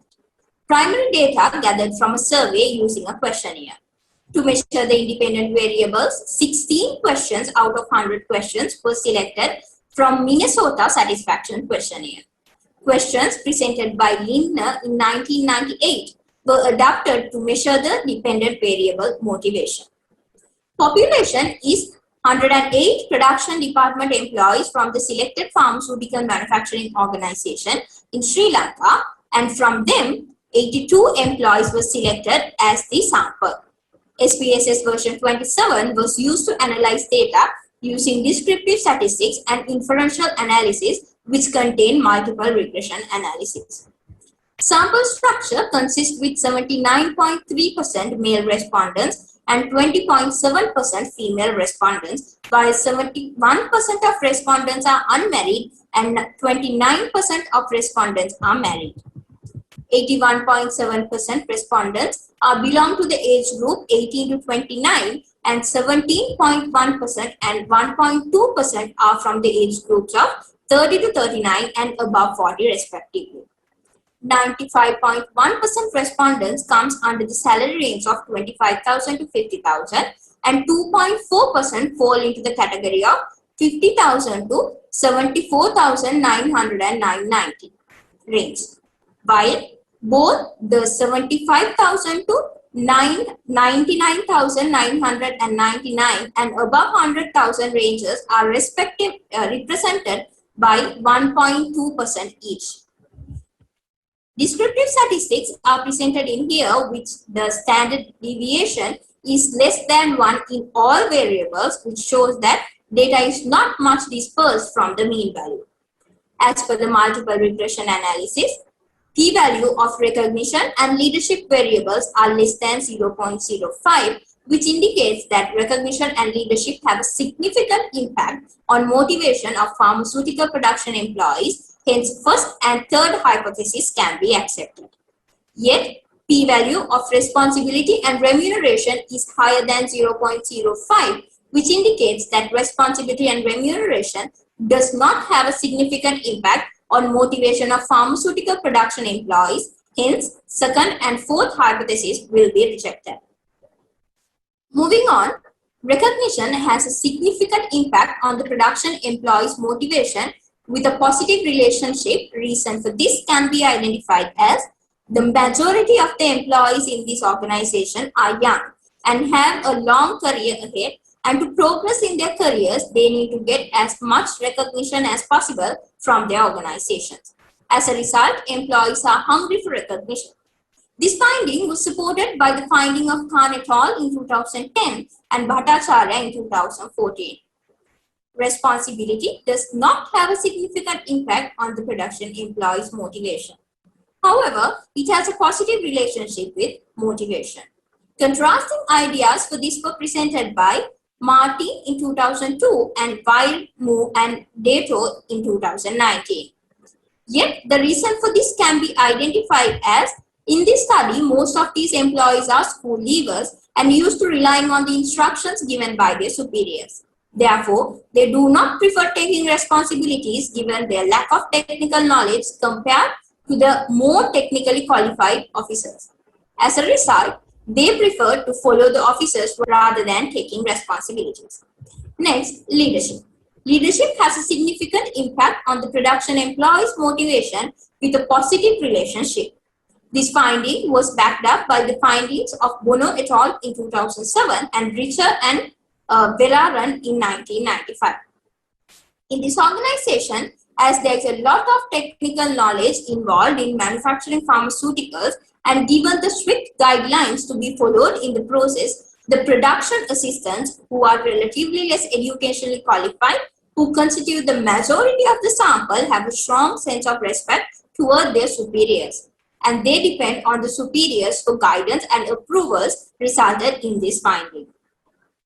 Speaker 9: Primary data gathered from a survey using a questionnaire. To measure the independent variables, 16 questions out of 100 questions were selected from Minnesota Satisfaction Questionnaire. Questions presented by Lindner in 1998 were adapted to measure the dependent variable motivation. Population is 108 production department employees from the selected pharmaceutical manufacturing organization in Sri Lanka, and from them, 82 employees were selected as the sample. SPSS version 27 was used to analyze data using descriptive statistics and inferential analysis, which contain multiple regression analysis. Sample structure consists with 79.3% male respondents and 20.7% female respondents, while 71% of respondents are unmarried and 29% of respondents are married. 81.7% respondents belong to the age group 18 to 29, and 17.1% and 1.2% are from the age groups of 30 to 39 and above 40 respectively. 95.1% respondents comes under the salary range of 25,000 to 50,000, and 2.4% fall into the category of 50,000 to 74,990 range, while both the 75,000 to 99,999 and above 100,000 ranges are represented by 1.2% each. Descriptive statistics are presented in here, which the standard deviation is less than 1 in all variables, which shows that data is not much dispersed from the mean value. As per the multiple regression analysis, P-value of recognition and leadership variables are less than 0.05, which indicates that recognition and leadership have a significant impact on motivation of pharmaceutical production employees. Hence, first and third hypothesis can be accepted. Yet, P-value of responsibility and remuneration is higher than 0.05, which indicates that responsibility and remuneration does not have a significant impact on motivation of pharmaceutical production employees. Hence, second and fourth hypothesis will be rejected. Moving on, recognition has a significant impact on the production employees' motivation with a positive relationship. Reason for this can be identified as the majority of the employees in this organization are young and have a long career ahead, and to progress in their careers, they need to get as much recognition as possible from their organizations. As a result, employees are hungry for recognition. This finding was supported by the finding of Khan et al. In 2010 and Bhattacharya in 2014. Responsibility does not have a significant impact on the production employees' motivation. However, it has a positive relationship with motivation. Contrasting ideas for this were presented by Marty in 2002 and Weil, Mu and Dato in 2019. Yet, the reason for this can be identified as, in this study, most of these employees are school leavers and used to relying on the instructions given by their superiors. Therefore, they do not prefer taking responsibilities given their lack of technical knowledge compared to the more technically qualified officers. As a result, they prefer to follow the officers rather than taking responsibilities. Next, leadership. Leadership has a significant impact on the production employees' motivation with a positive relationship. This finding was backed up by the findings of Bono et al. In 2007 and Richer and Velaran in 1995. In this organization, as there is a lot of technical knowledge involved in manufacturing pharmaceuticals and given the strict guidelines to be followed in the process, the production assistants, who are relatively less educationally qualified, who constitute the majority of the sample, have a strong sense of respect toward their superiors, and they depend on the superiors for guidance and approvals, resulted in this finding.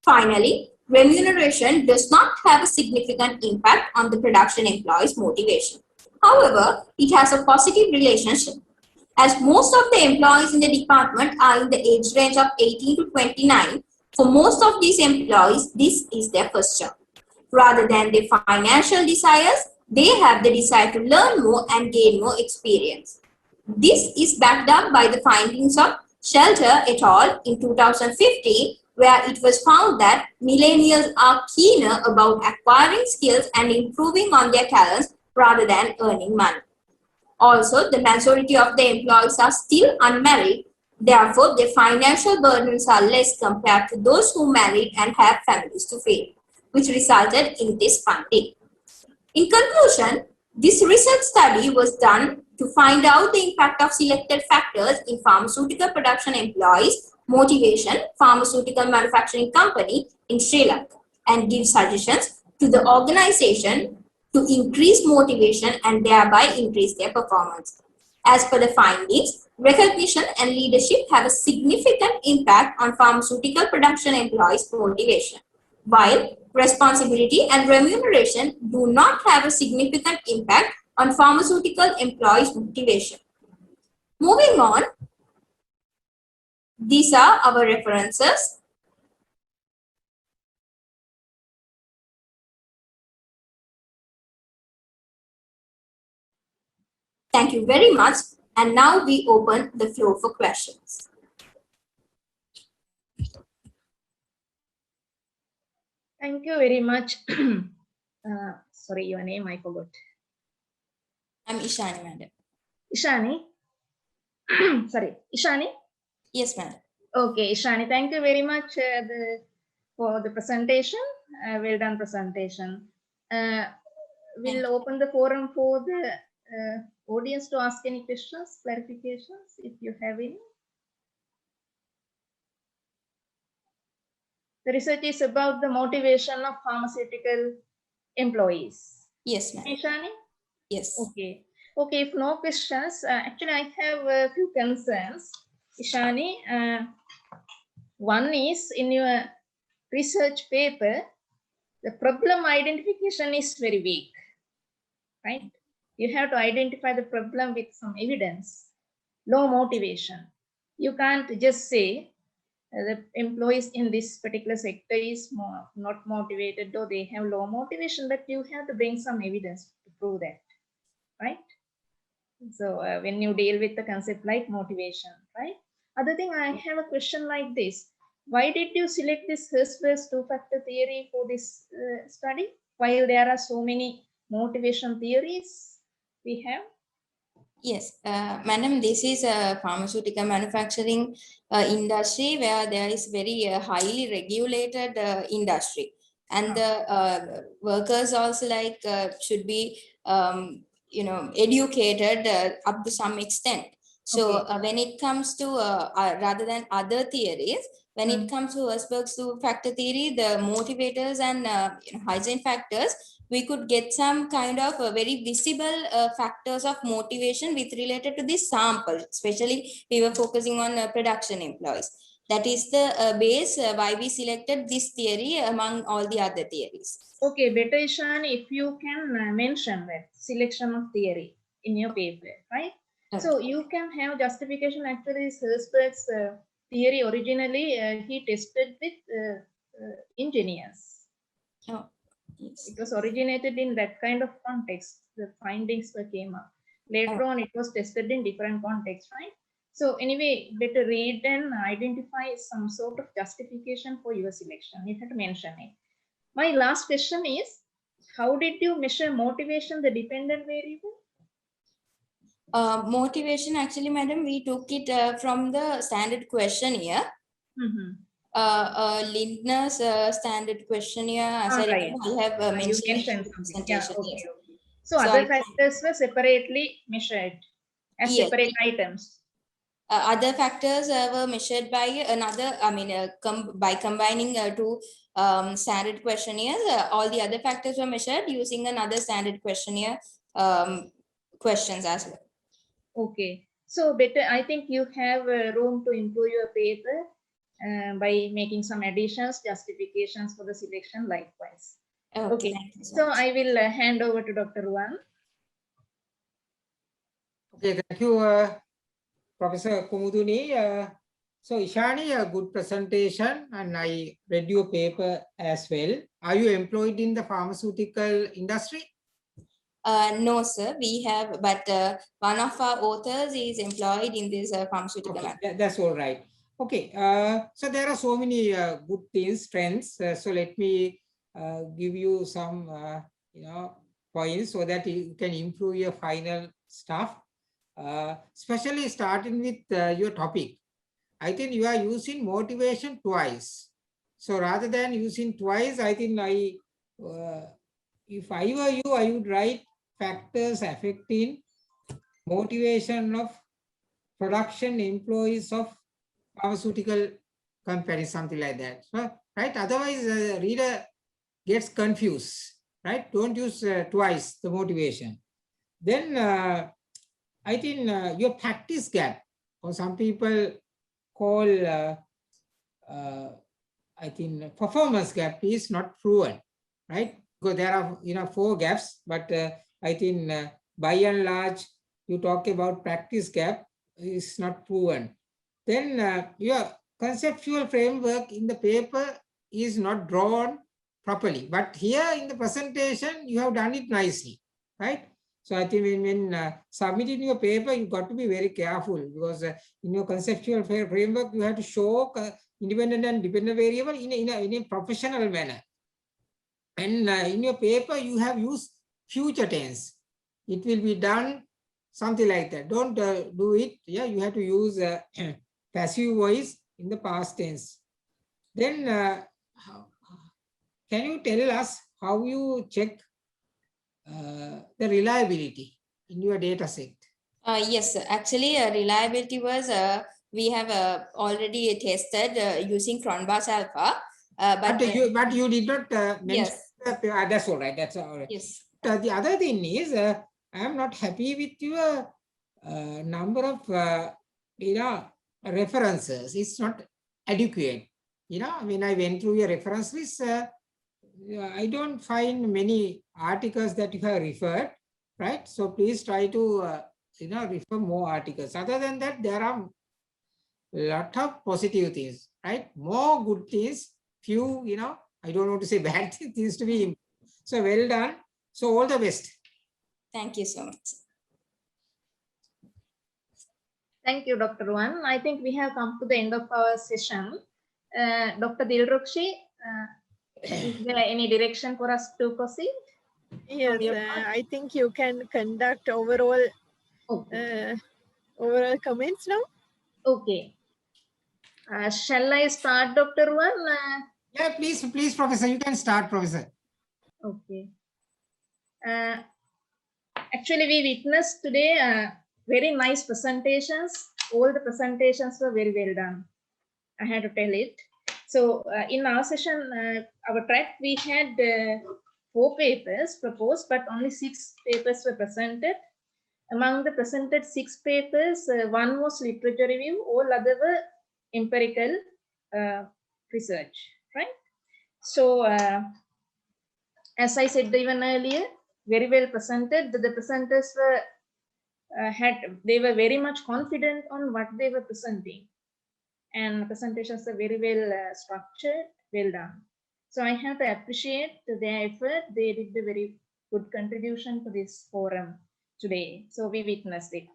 Speaker 9: Finally, remuneration does not have a significant impact on the production employees' motivation. However, it has a positive relationship. As most of the employees in the department are in the age range of 18 to 29, for most of these employees, this is their first job. Rather than their financial desires, they have the desire to learn more and gain more experience. This is backed up by the findings of Shelter et al. In 2015, where it was found that millennials are keener about acquiring skills and improving on their talents rather than earning money. Also, the majority of the employees are still unmarried. Therefore, their financial burdens are less compared to those who married and have families to feed, which resulted in this finding. In conclusion, this research study was done to find out the impact of selected factors in pharmaceutical production employees' motivation, pharmaceutical manufacturing company in Sri Lanka, and give suggestions to the organization to increase motivation and thereby increase their performance. As per the findings, recognition and leadership have a significant impact on pharmaceutical production employees' motivation, while responsibility and remuneration do not have a significant impact on pharmaceutical employees' motivation. Moving on, these are our references. Thank you very much. And now we open the floor for questions.
Speaker 2: Thank you very much. Sorry, your name I forgot.
Speaker 9: I'm Ishani, madam.
Speaker 2: Ishani? Sorry, Ishani?
Speaker 9: Yes, madam.
Speaker 2: Okay, Ishani, thank you very much for the presentation. Well done presentation. We'll open the forum for the audience to ask any questions, clarifications, if you have any. The research is about the motivation of pharmaceutical employees.
Speaker 9: Yes, ma'am.
Speaker 2: Ishani?
Speaker 9: Yes.
Speaker 2: Okay. Okay, if no questions, actually I have a few concerns, Ishani. One is in your research paper, the problem identification is very weak, right? You have to identify the problem with some evidence, low motivation. You can't just say the employees in this particular sector is not motivated or they have low motivation, but you have to bring some evidence to prove that, right? So when you deal with the concept like motivation, right? Other thing, I have a question like this. Why did you select this Herzberg's two-factor theory for this study? While there are so many motivation theories we have?
Speaker 10: Yes, madam, this is a pharmaceutical manufacturing industry where there is very highly regulated industry, and the workers also like should be educated up to some extent. So when it comes to rather than other theories, when it comes to Herzberg's two-factor theory, the motivators and hygiene factors, we could get some kind of very visible factors of motivation with related to this sample. Especially, we were focusing on production employees. That is the base why we selected this theory among all the other theories.
Speaker 2: Okay, better Ishan, if you can mention that selection of theory in your paper, right? Okay. So you can have justification. Actually, Herzberg's theory originally he tested with engineers.
Speaker 10: Oh. Yes.
Speaker 2: It was originated in that kind of context. The findings came up. Later on, it was tested in different contexts, right? So anyway, better read and identify some sort of justification for your selection. You have to mention it. My last question is, how did you measure motivation, the dependent variable?
Speaker 10: Motivation, actually, madam, we took it from the standard questionnaire. Lindner's standard questionnaire, as I remember, I have mentioned
Speaker 2: something. Yeah, okay. So other factors were separately measured as separate items.
Speaker 10: Other factors were measured by another, by combining two standard questionnaires. All the other factors were measured using another standard questionnaire questions as well.
Speaker 2: Okay. So better, I think you have room to improve your paper by making some additions, justifications for the selection likewise.
Speaker 10: Okay.
Speaker 2: So I will hand over to Dr. Ruan.
Speaker 4: Okay, thank you, Professor Kumuduni. So Ishani, a good presentation, and I read your paper as well. Are you employed in the pharmaceutical industry?
Speaker 10: No, sir. We have, but one of our authors is employed in this pharmaceutical.
Speaker 4: Okay, that's all right. Okay, so there are so many good things, strengths. So let me give you some, points so that you can improve your final stuff. Especially starting with your topic. I think you are using motivation twice. So rather than using twice, I think if I were you, I would write factors affecting motivation of production employees of pharmaceutical companies, something like that. So, right? Otherwise, the reader gets confused, right? Don't use twice the motivation. Then I think your practice gap, or some people call, I think performance gap is not proven, right? Because there are 4 gaps, but I think by and large, you talk about practice gap is not proven. Then your conceptual framework in the paper is not drawn properly, but here in the presentation, you have done it nicely, right? So I think when submitting your paper, you got to be very careful, because in your conceptual framework, you have to show independent and dependent variable in a professional manner. And in your paper, you have used future tense. It will be done, something like that. Don't do it. Yeah, you have to use passive voice in the past tense. Then can you tell us how you check the reliability in your data set?
Speaker 10: Yes, actually reliability was, we have already tested using Cronbach's alpha.
Speaker 4: But you did not mention.
Speaker 10: Yes.
Speaker 4: That's all right. That's all right.
Speaker 10: Yes.
Speaker 4: The other thing is, I am not happy with your number of references. It's not adequate. When I went through your reference list, I don't find many articles that you have referred, right? So please try to refer more articles. Other than that, there are a lot of positive things, right? More good things, few, I don't want to say bad things to be improved. So well done. So all the best.
Speaker 10: Thank you so much.
Speaker 2: Thank you, Dr. Wan. I think we have come to the end of our session. Dr. Dilrukshi, is there any direction for us to proceed?
Speaker 1: Yes, I think you can conduct overall overall comments now.
Speaker 2: Okay. Shall I start, Dr. Wan?
Speaker 4: Yeah, please, Professor. You can start, Professor.
Speaker 2: Okay. Actually, we witnessed today very nice presentations. All the presentations were very well done. I had to tell it. So in our session, our track, we had 4 papers proposed, but only 6 papers were presented. Among the presented 6 papers, 1 was literature review, all other were empirical research, right? So as I said even earlier, very well presented. The presenters were they were very much confident on what they were presenting, and presentations are very well structured, well done. So I have to appreciate their effort. They did a very good contribution to this forum today. So we witnessed it.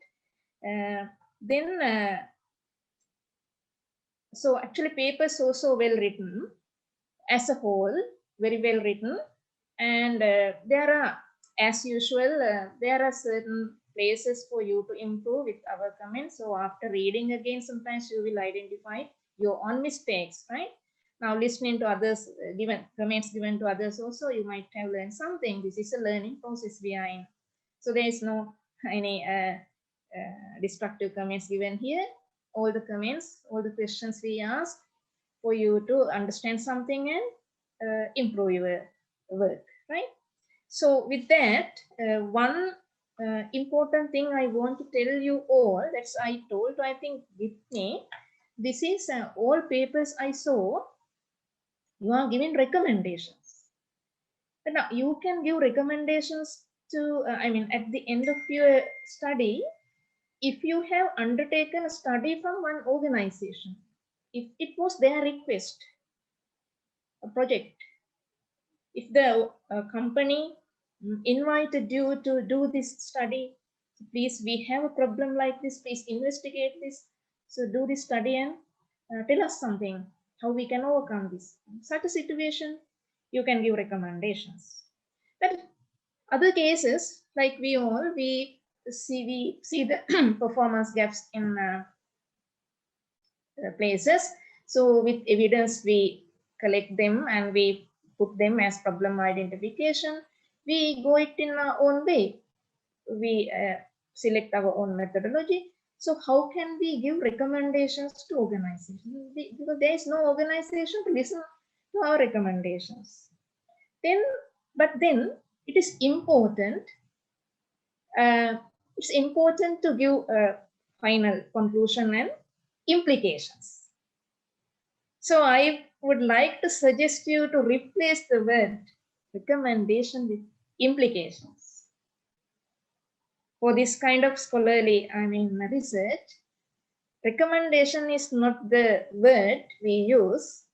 Speaker 2: So actually papers also well written as a whole, very well written. And there are, as usual, there are certain places for you to improve with our comments. So after reading again, sometimes you will identify your own mistakes, right? Now listening to others, comments given to others also, you might have learned something. This is a learning process we are in. So there is no any destructive comments given here. All the comments, all the questions we ask for you to understand something and improve your work, right? So with that, one important thing I want to tell you all, that's I told, I think, with me, this is all papers I saw, you are giving recommendations. But now you can give recommendations to, at the end of your study, if you have undertaken a study from one organization, if it was their request, a project, if the company invited you to do this study, please, we have a problem like this, please investigate this. So do this study and tell us something, how we can overcome this. Such a situation, you can give recommendations. But other cases, like we see the performance gaps in places. So with evidence, we collect them and we put them as problem identification. We go it in our own way. We select our own methodology. So how can we give recommendations to organizations? Because there is no organization to listen to our recommendations. But then it is important. It's important to give a final conclusion and implications. So I would like to suggest you to replace the word recommendation with implications. For this kind of scholarly, research, recommendation is not the word we use,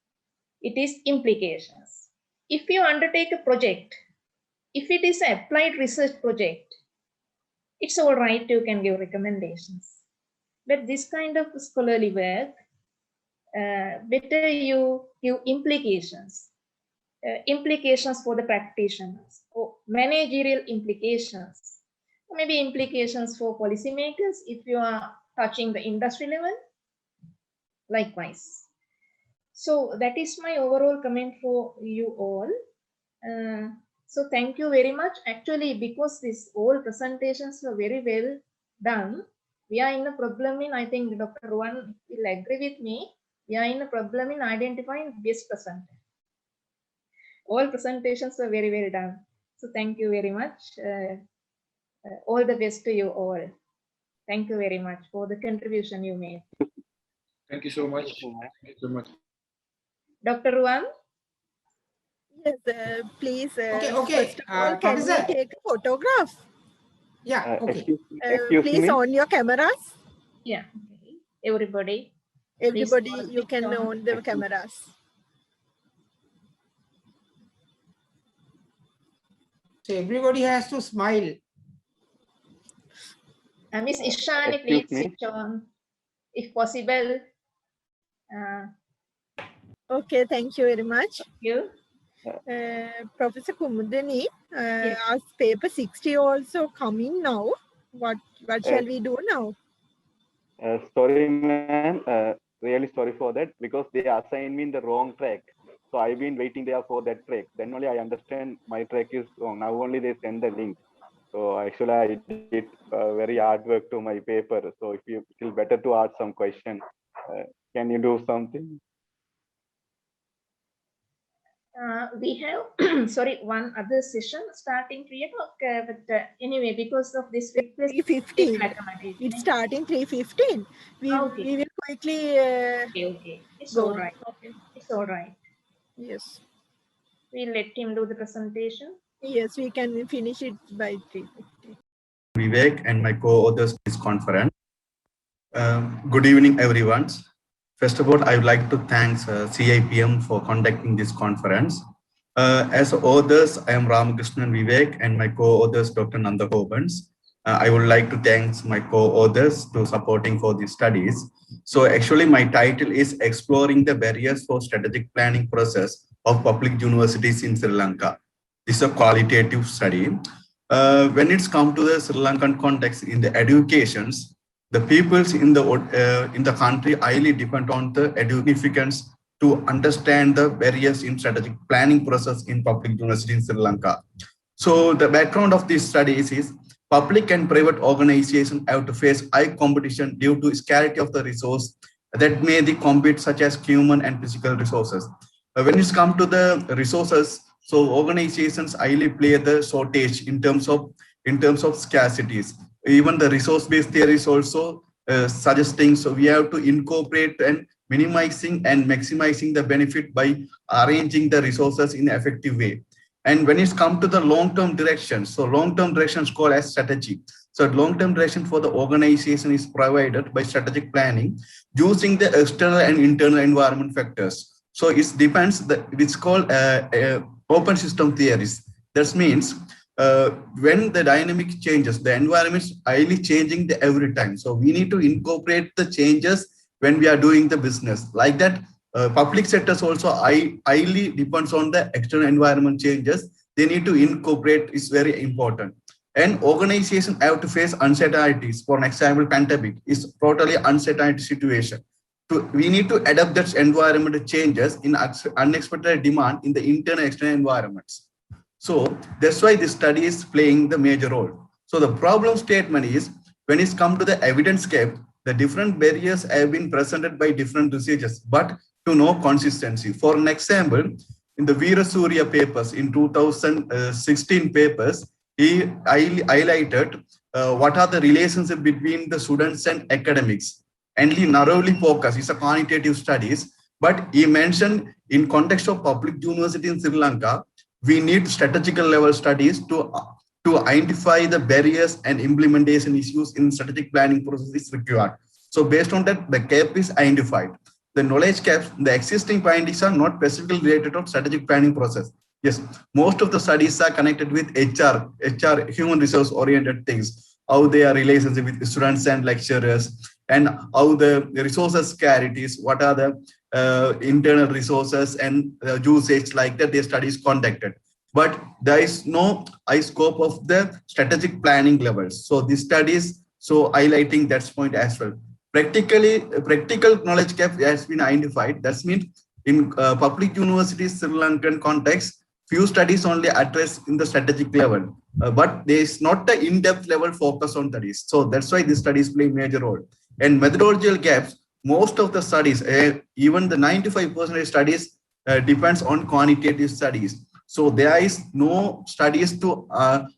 Speaker 2: it is implications. If you undertake a project, if it is an applied research project, it's all right, you can give recommendations. But this kind of scholarly work, better you give implications. Implications for the practitioners, or managerial implications, or maybe implications for policymakers if you are touching the industry level, likewise. So that is my overall comment for you all. So thank you very much. Actually, because these all presentations were very well done, we are in a problem in, I think Dr. Rowan will agree with me, we are in a problem in identifying best presenter. All presentations were very well done. So thank you very much. All the best to you all. Thank you very much for the contribution you made.
Speaker 3: Thank you so much. Thank you so much.
Speaker 2: Dr. Ruan?
Speaker 1: Yes, please.
Speaker 4: Okay.
Speaker 1: First of all, can we
Speaker 4: Professor.
Speaker 1: take a photograph?
Speaker 4: Yeah, okay.
Speaker 1: Please
Speaker 11: me.
Speaker 1: on your cameras.
Speaker 2: Yeah, okay. Everybody,
Speaker 1: you can on the cameras.
Speaker 4: So everybody has to smile.
Speaker 2: Miss Ishani, please switch on, if possible.
Speaker 1: Okay, thank you very much.
Speaker 2: Thank you.
Speaker 1: Professor Kumudani,
Speaker 2: Yes.
Speaker 1: as paper 60 also coming now. What shall we do now?
Speaker 11: Sorry, ma'am. Really sorry for that, because they assigned me in the wrong track. So I've been waiting there for that track. Then only I understand my track is wrong. Now only they send the link. So actually I did very hard work to my paper. So if you feel better to ask some question, can you do something?
Speaker 2: We have, sorry, one other session starting 3 o'clock. But anyway, because of this request,
Speaker 1: 3:15. It's starting 3:15. We will quickly.
Speaker 2: Okay. It's all right.
Speaker 1: Okay.
Speaker 2: It's all right.
Speaker 1: Yes.
Speaker 2: We'll let him do the presentation.
Speaker 1: Yes, we can finish it by 3:50.
Speaker 12: Vivek and my co-authors this conference. Good evening, everyone. First of all, I would like to thank CIPM for conducting this conference. As authors, I am Ramakrishnan Vivek and my co-authors Dr. Nanda Kobans. I would like to thank my co-authors to supporting for these studies. So actually my title is Exploring the Barriers for Strategic Planning Process of Public Universities in Sri Lanka. This is a qualitative study. When it's come to the Sri Lankan context in the educations, the peoples in the country highly depend on the significance to understand the barriers in strategic planning process in public university in Sri Lanka. So the background of these studies is public and private organizations have to face high competition due to scarcity of the resource that may compete, such as human and physical resources. When it's come to the resources, so organizations highly play the shortage in terms of scarcities. Even the resource-based theory is also suggesting, so we have to incorporate and minimizing and maximizing the benefit by arranging the resources in an effective way. And when it's come to the long-term direction, so long-term direction is called as strategy. So long-term direction for the organization is provided by strategic planning using the external and internal environment factors. So it depends, it's called open system theories. That means when the dynamic changes, the environment is highly changing every time. So we need to incorporate the changes when we are doing the business. Like that, public sectors also highly depends on the external environment changes. They need to incorporate, is very important. And organizations have to face uncertainties. For an example, pandemic is totally uncertain situation. We need to adapt that environment changes in unexpected demand in the internal and external environments. So that's why this study is playing the major role. So the problem statement is, when it's come to the evidence gap, the different barriers have been presented by different researchers, but to no consistency. For an example, in the Veera Surya papers in 2016 papers, he highlighted what are the relationships between the students and academics, and he narrowly focused, it's a quantitative studies, but he mentioned in context of public university in Sri Lanka, we need strategical level studies to identify the barriers and implementation issues in strategic planning process is required. So based on that, the gap is identified. The knowledge gaps, the existing findings are not specifically related to strategic planning process. Yes, most of the studies are connected with HR, human resource oriented things, how they are relationship with students and lecturers, and how the resources scarcities, what are the internal resources and usage, like that, the studies conducted. But there is no high scope of the strategic planning levels. So these studies, so highlighting that point as well. Practical knowledge gap has been identified. That means in public universities, Sri Lankan context, few studies only address in the strategic level, but there is not the in-depth level focus on studies. So that's why these studies play a major role. And methodological gaps, most of the studies, even the 95% studies depends on quantitative studies. So there is no studies to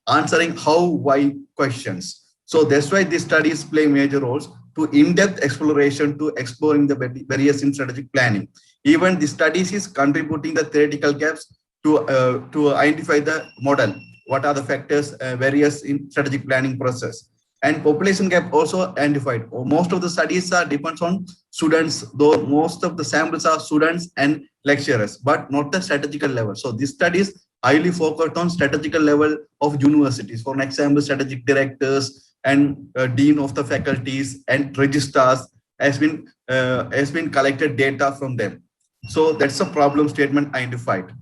Speaker 12: answering how, why questions. So that's why these studies play major roles to in-depth exploration to exploring the barriers in strategic planning. Even the studies is contributing the theoretical gaps to identify the model. What are the factors, barriers in strategic planning process? And population gap also identified. Most of the studies are depends on students, though most of the samples are students and lecturers, but not the strategical level. So these studies highly focused on strategical level of universities. For example, strategic directors and dean of the faculties and registrars has been collected data from them. So that's a problem statement identified.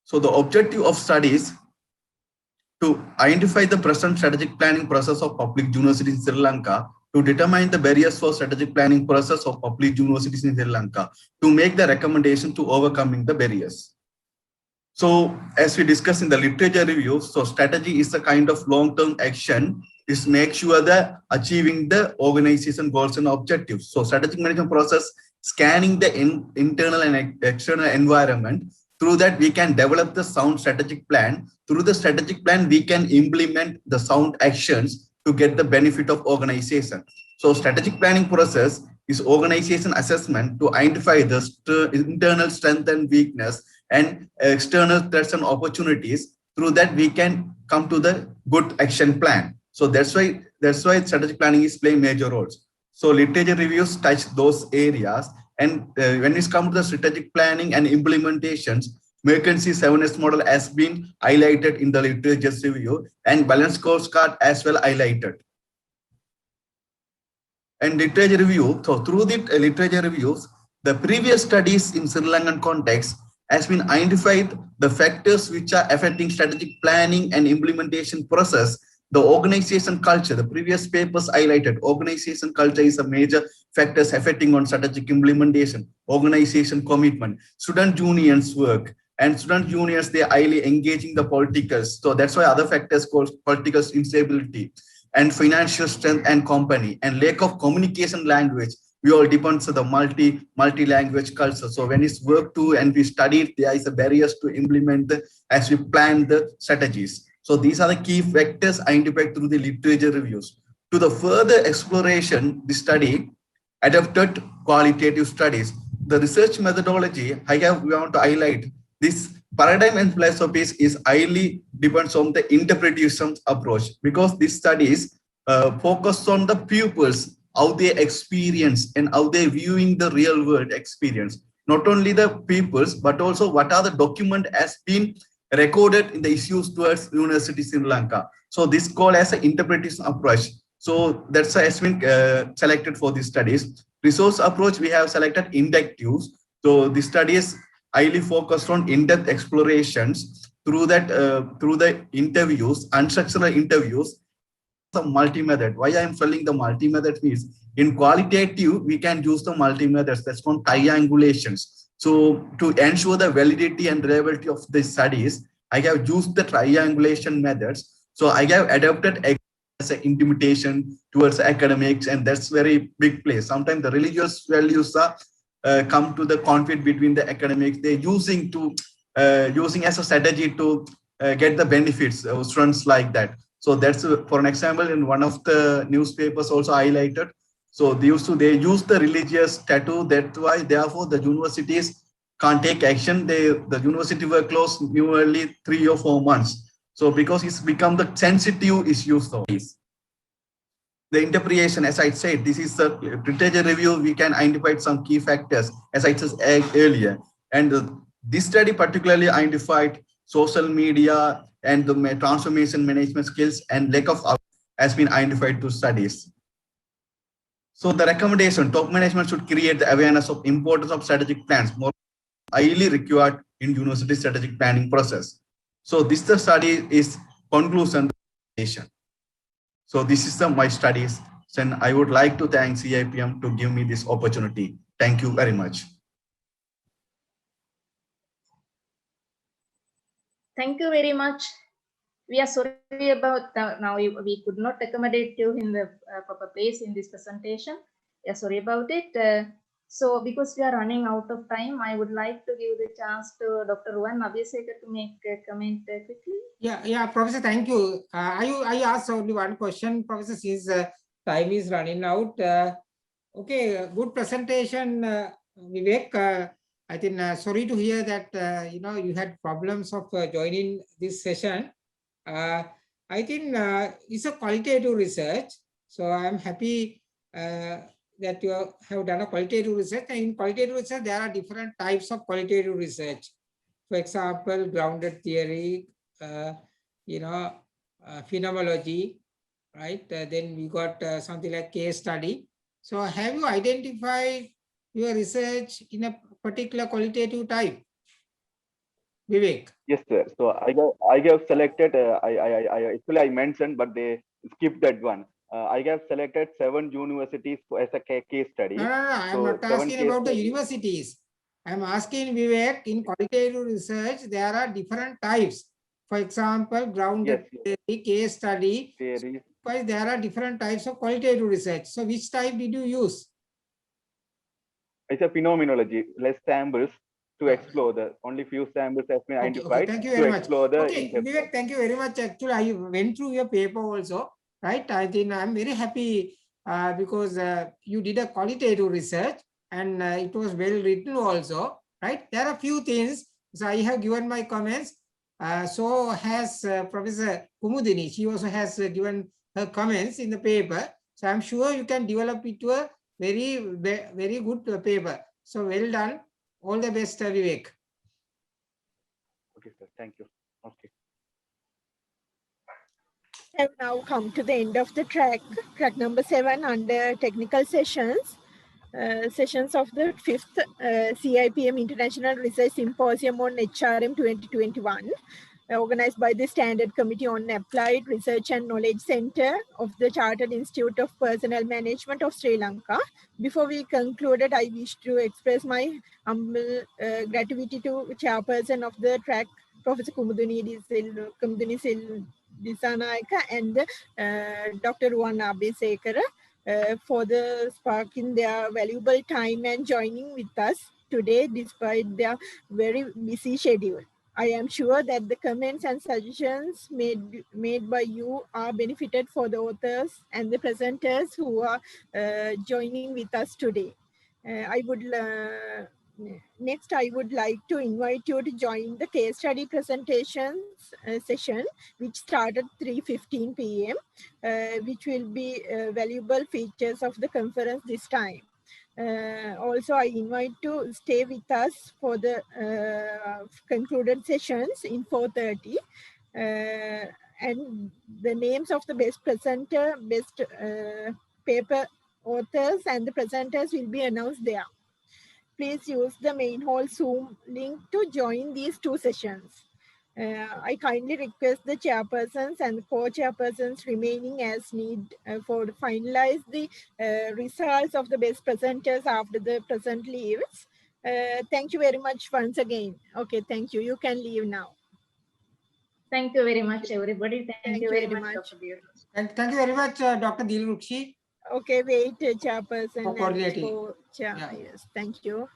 Speaker 12: So the objective of studies to identify the present strategic planning process of public universities in Sri Lanka, to determine the barriers for strategic planning process of public universities in Sri Lanka, to make the recommendation to overcoming the barriers. So as we discussed in the literature review, so strategy is a kind of long-term action is make sure that achieving the organization goals and objectives. So strategic management process, scanning the internal and external environment. Through that, we can develop the sound strategic plan. Through the strategic plan, we can implement the sound actions to get the benefit of organization. So strategic planning process is organization assessment to identify the internal strength and weakness and external threats and opportunities. Through that, we can come to the good action plan. So that's why strategic planning is playing major roles. So literature reviews touch those areas. And when it comes to the strategic planning and implementations, McKinsey 7S model has been highlighted in the literature review, and balanced scorecard as well highlighted. And literature review, so through the literature reviews, the previous studies in Sri Lankan context has been identified the factors which are affecting strategic planning and implementation process. The organization culture, the previous papers highlighted, organization culture is a major factors affecting on strategic implementation, organization commitment, student unions work, and student unions, they are highly engaging the politicals. So that's why other factors called political instability and financial strength and company and lack of communication language. We all depends on the multi-language culture. So when it's worked to and we studied, there is a barriers to implement as we plan the strategies. So these are the key factors identified through the literature reviews. To the further exploration, the study adapted qualitative studies. The research methodology we want to highlight this paradigm and philosophies is highly depends on the interpretation approach, because these studies focus on the pupils, how they experience and how they viewing the real world experience. Not only the pupils, but also what are the document has been recorded in the issues towards universities in Lanka. So this called as an interpretation approach. So that's has been selected for these studies. Resource approach, we have selected inductives. So the studies highly focused on in-depth explorations through that through the interviews, unstructured interviews. The multi-method. Why I am telling the multi-method is in qualitative we can use the multi-methods. That's called triangulations. So to ensure the validity and reliability of the studies, I have used the triangulation methods. So I have adapted as an intimidation towards academics, and that's very big place. Sometimes the religious values are come to the conflict between the academics. They're using as a strategy to get the benefits of students like that. So that's for an example in one of the newspapers also highlighted. So they use the religious tattoo. That's why therefore the universities can't take action. The university were closed nearly 3 or 4 months. So because it's become the sensitive issues of this. The interpretation, as I said, this is a literature review. We can identify some key factors, as I said earlier. And this study particularly identified social media and the transformation management skills and lack of has been identified to studies. So the recommendation, top management should create the awareness of importance of strategic plans, more highly required in university strategic planning process. So this the study is conclusion. So this is my studies, and I would like to thank CIPM to give me this opportunity. Thank you very much.
Speaker 2: Thank you very much. We are sorry about now we could not accommodate you in the proper place in this presentation. We are sorry about it. So because we are running out of time, I would like to give the chance to Dr. Ruan Abhisekar to make a comment quickly.
Speaker 4: Yeah, Professor, thank you. I asked only one question, Professor, since time is running out. Okay, good presentation, Vivek. I think sorry to hear that you had problems of joining this session. I think it's a qualitative research, so I'm happy that you have done a qualitative research. And in qualitative research, there are different types of qualitative research. For example, grounded theory, phenomenology, right? Then we got something like case study. So have you identified your research in a particular qualitative type, Vivek?
Speaker 11: Yes, sir. So I have selected. I mentioned, but they skipped that one. I have selected 7 universities as a case study.
Speaker 4: No. I'm not asking about the universities. I'm asking Vivek, in qualitative research, there are different types. For example, grounded theory, case study. Because there are different types of qualitative research. So which type did you use?
Speaker 11: It's a phenomenology, less samples to explore the only few samples has been identified.
Speaker 4: Thank you very much.
Speaker 11: Okay,
Speaker 4: Vivek, thank you very much. Actually, I went through your paper also, right? I think I'm very happy because you did a qualitative research and it was well written also, right? There are a few things. So I have given my comments. So has Professor Kumudini. She also has given her comments in the paper. So I'm sure you can develop it to a very good paper. So well done. All the best, Vivek.
Speaker 11: Okay, sir. Thank you. Okay.
Speaker 1: Have now come to the end of the track number 7 under technical sessions. Sessions of the 5th CIPM International Research Symposium on HRM 2021, organized by the Standard Committee on Applied Research and Knowledge Center of the Chartered Institute of Personnel Management of Sri Lanka. Before we concluded, I wish to express my humble gratitude to Chairperson of the track, Professor Kumuduni Disanayaka and Dr. Ruan Abhisekara for the sparking their valuable time and joining with us today despite their very busy schedule. I am sure that the comments and suggestions made by you are benefited for the authors and the presenters who are joining with us today. Next, I would like to invite you to join the case study presentations session, which started 3:15 p.m., which will be valuable features of the conference this time. Also, I invite to stay with us for the concluded sessions in 4:30. And the names of the best presenter, best paper authors and the presenters will be announced there. Please use the main hall Zoom link to join these 2 sessions. I kindly request the chairpersons and co-chairpersons remaining as need for finalize the results of the best presenters after the present leaves. Thank you very much once again. Okay, thank you. You can leave now.
Speaker 2: Thank you very much, everybody. Thank you very much,
Speaker 4: Dr. Thank you very much, Dr. Dilrukshi.
Speaker 1: Okay, wait, chairperson
Speaker 4: for coordinating.
Speaker 1: and co-chair. Yes, thank you.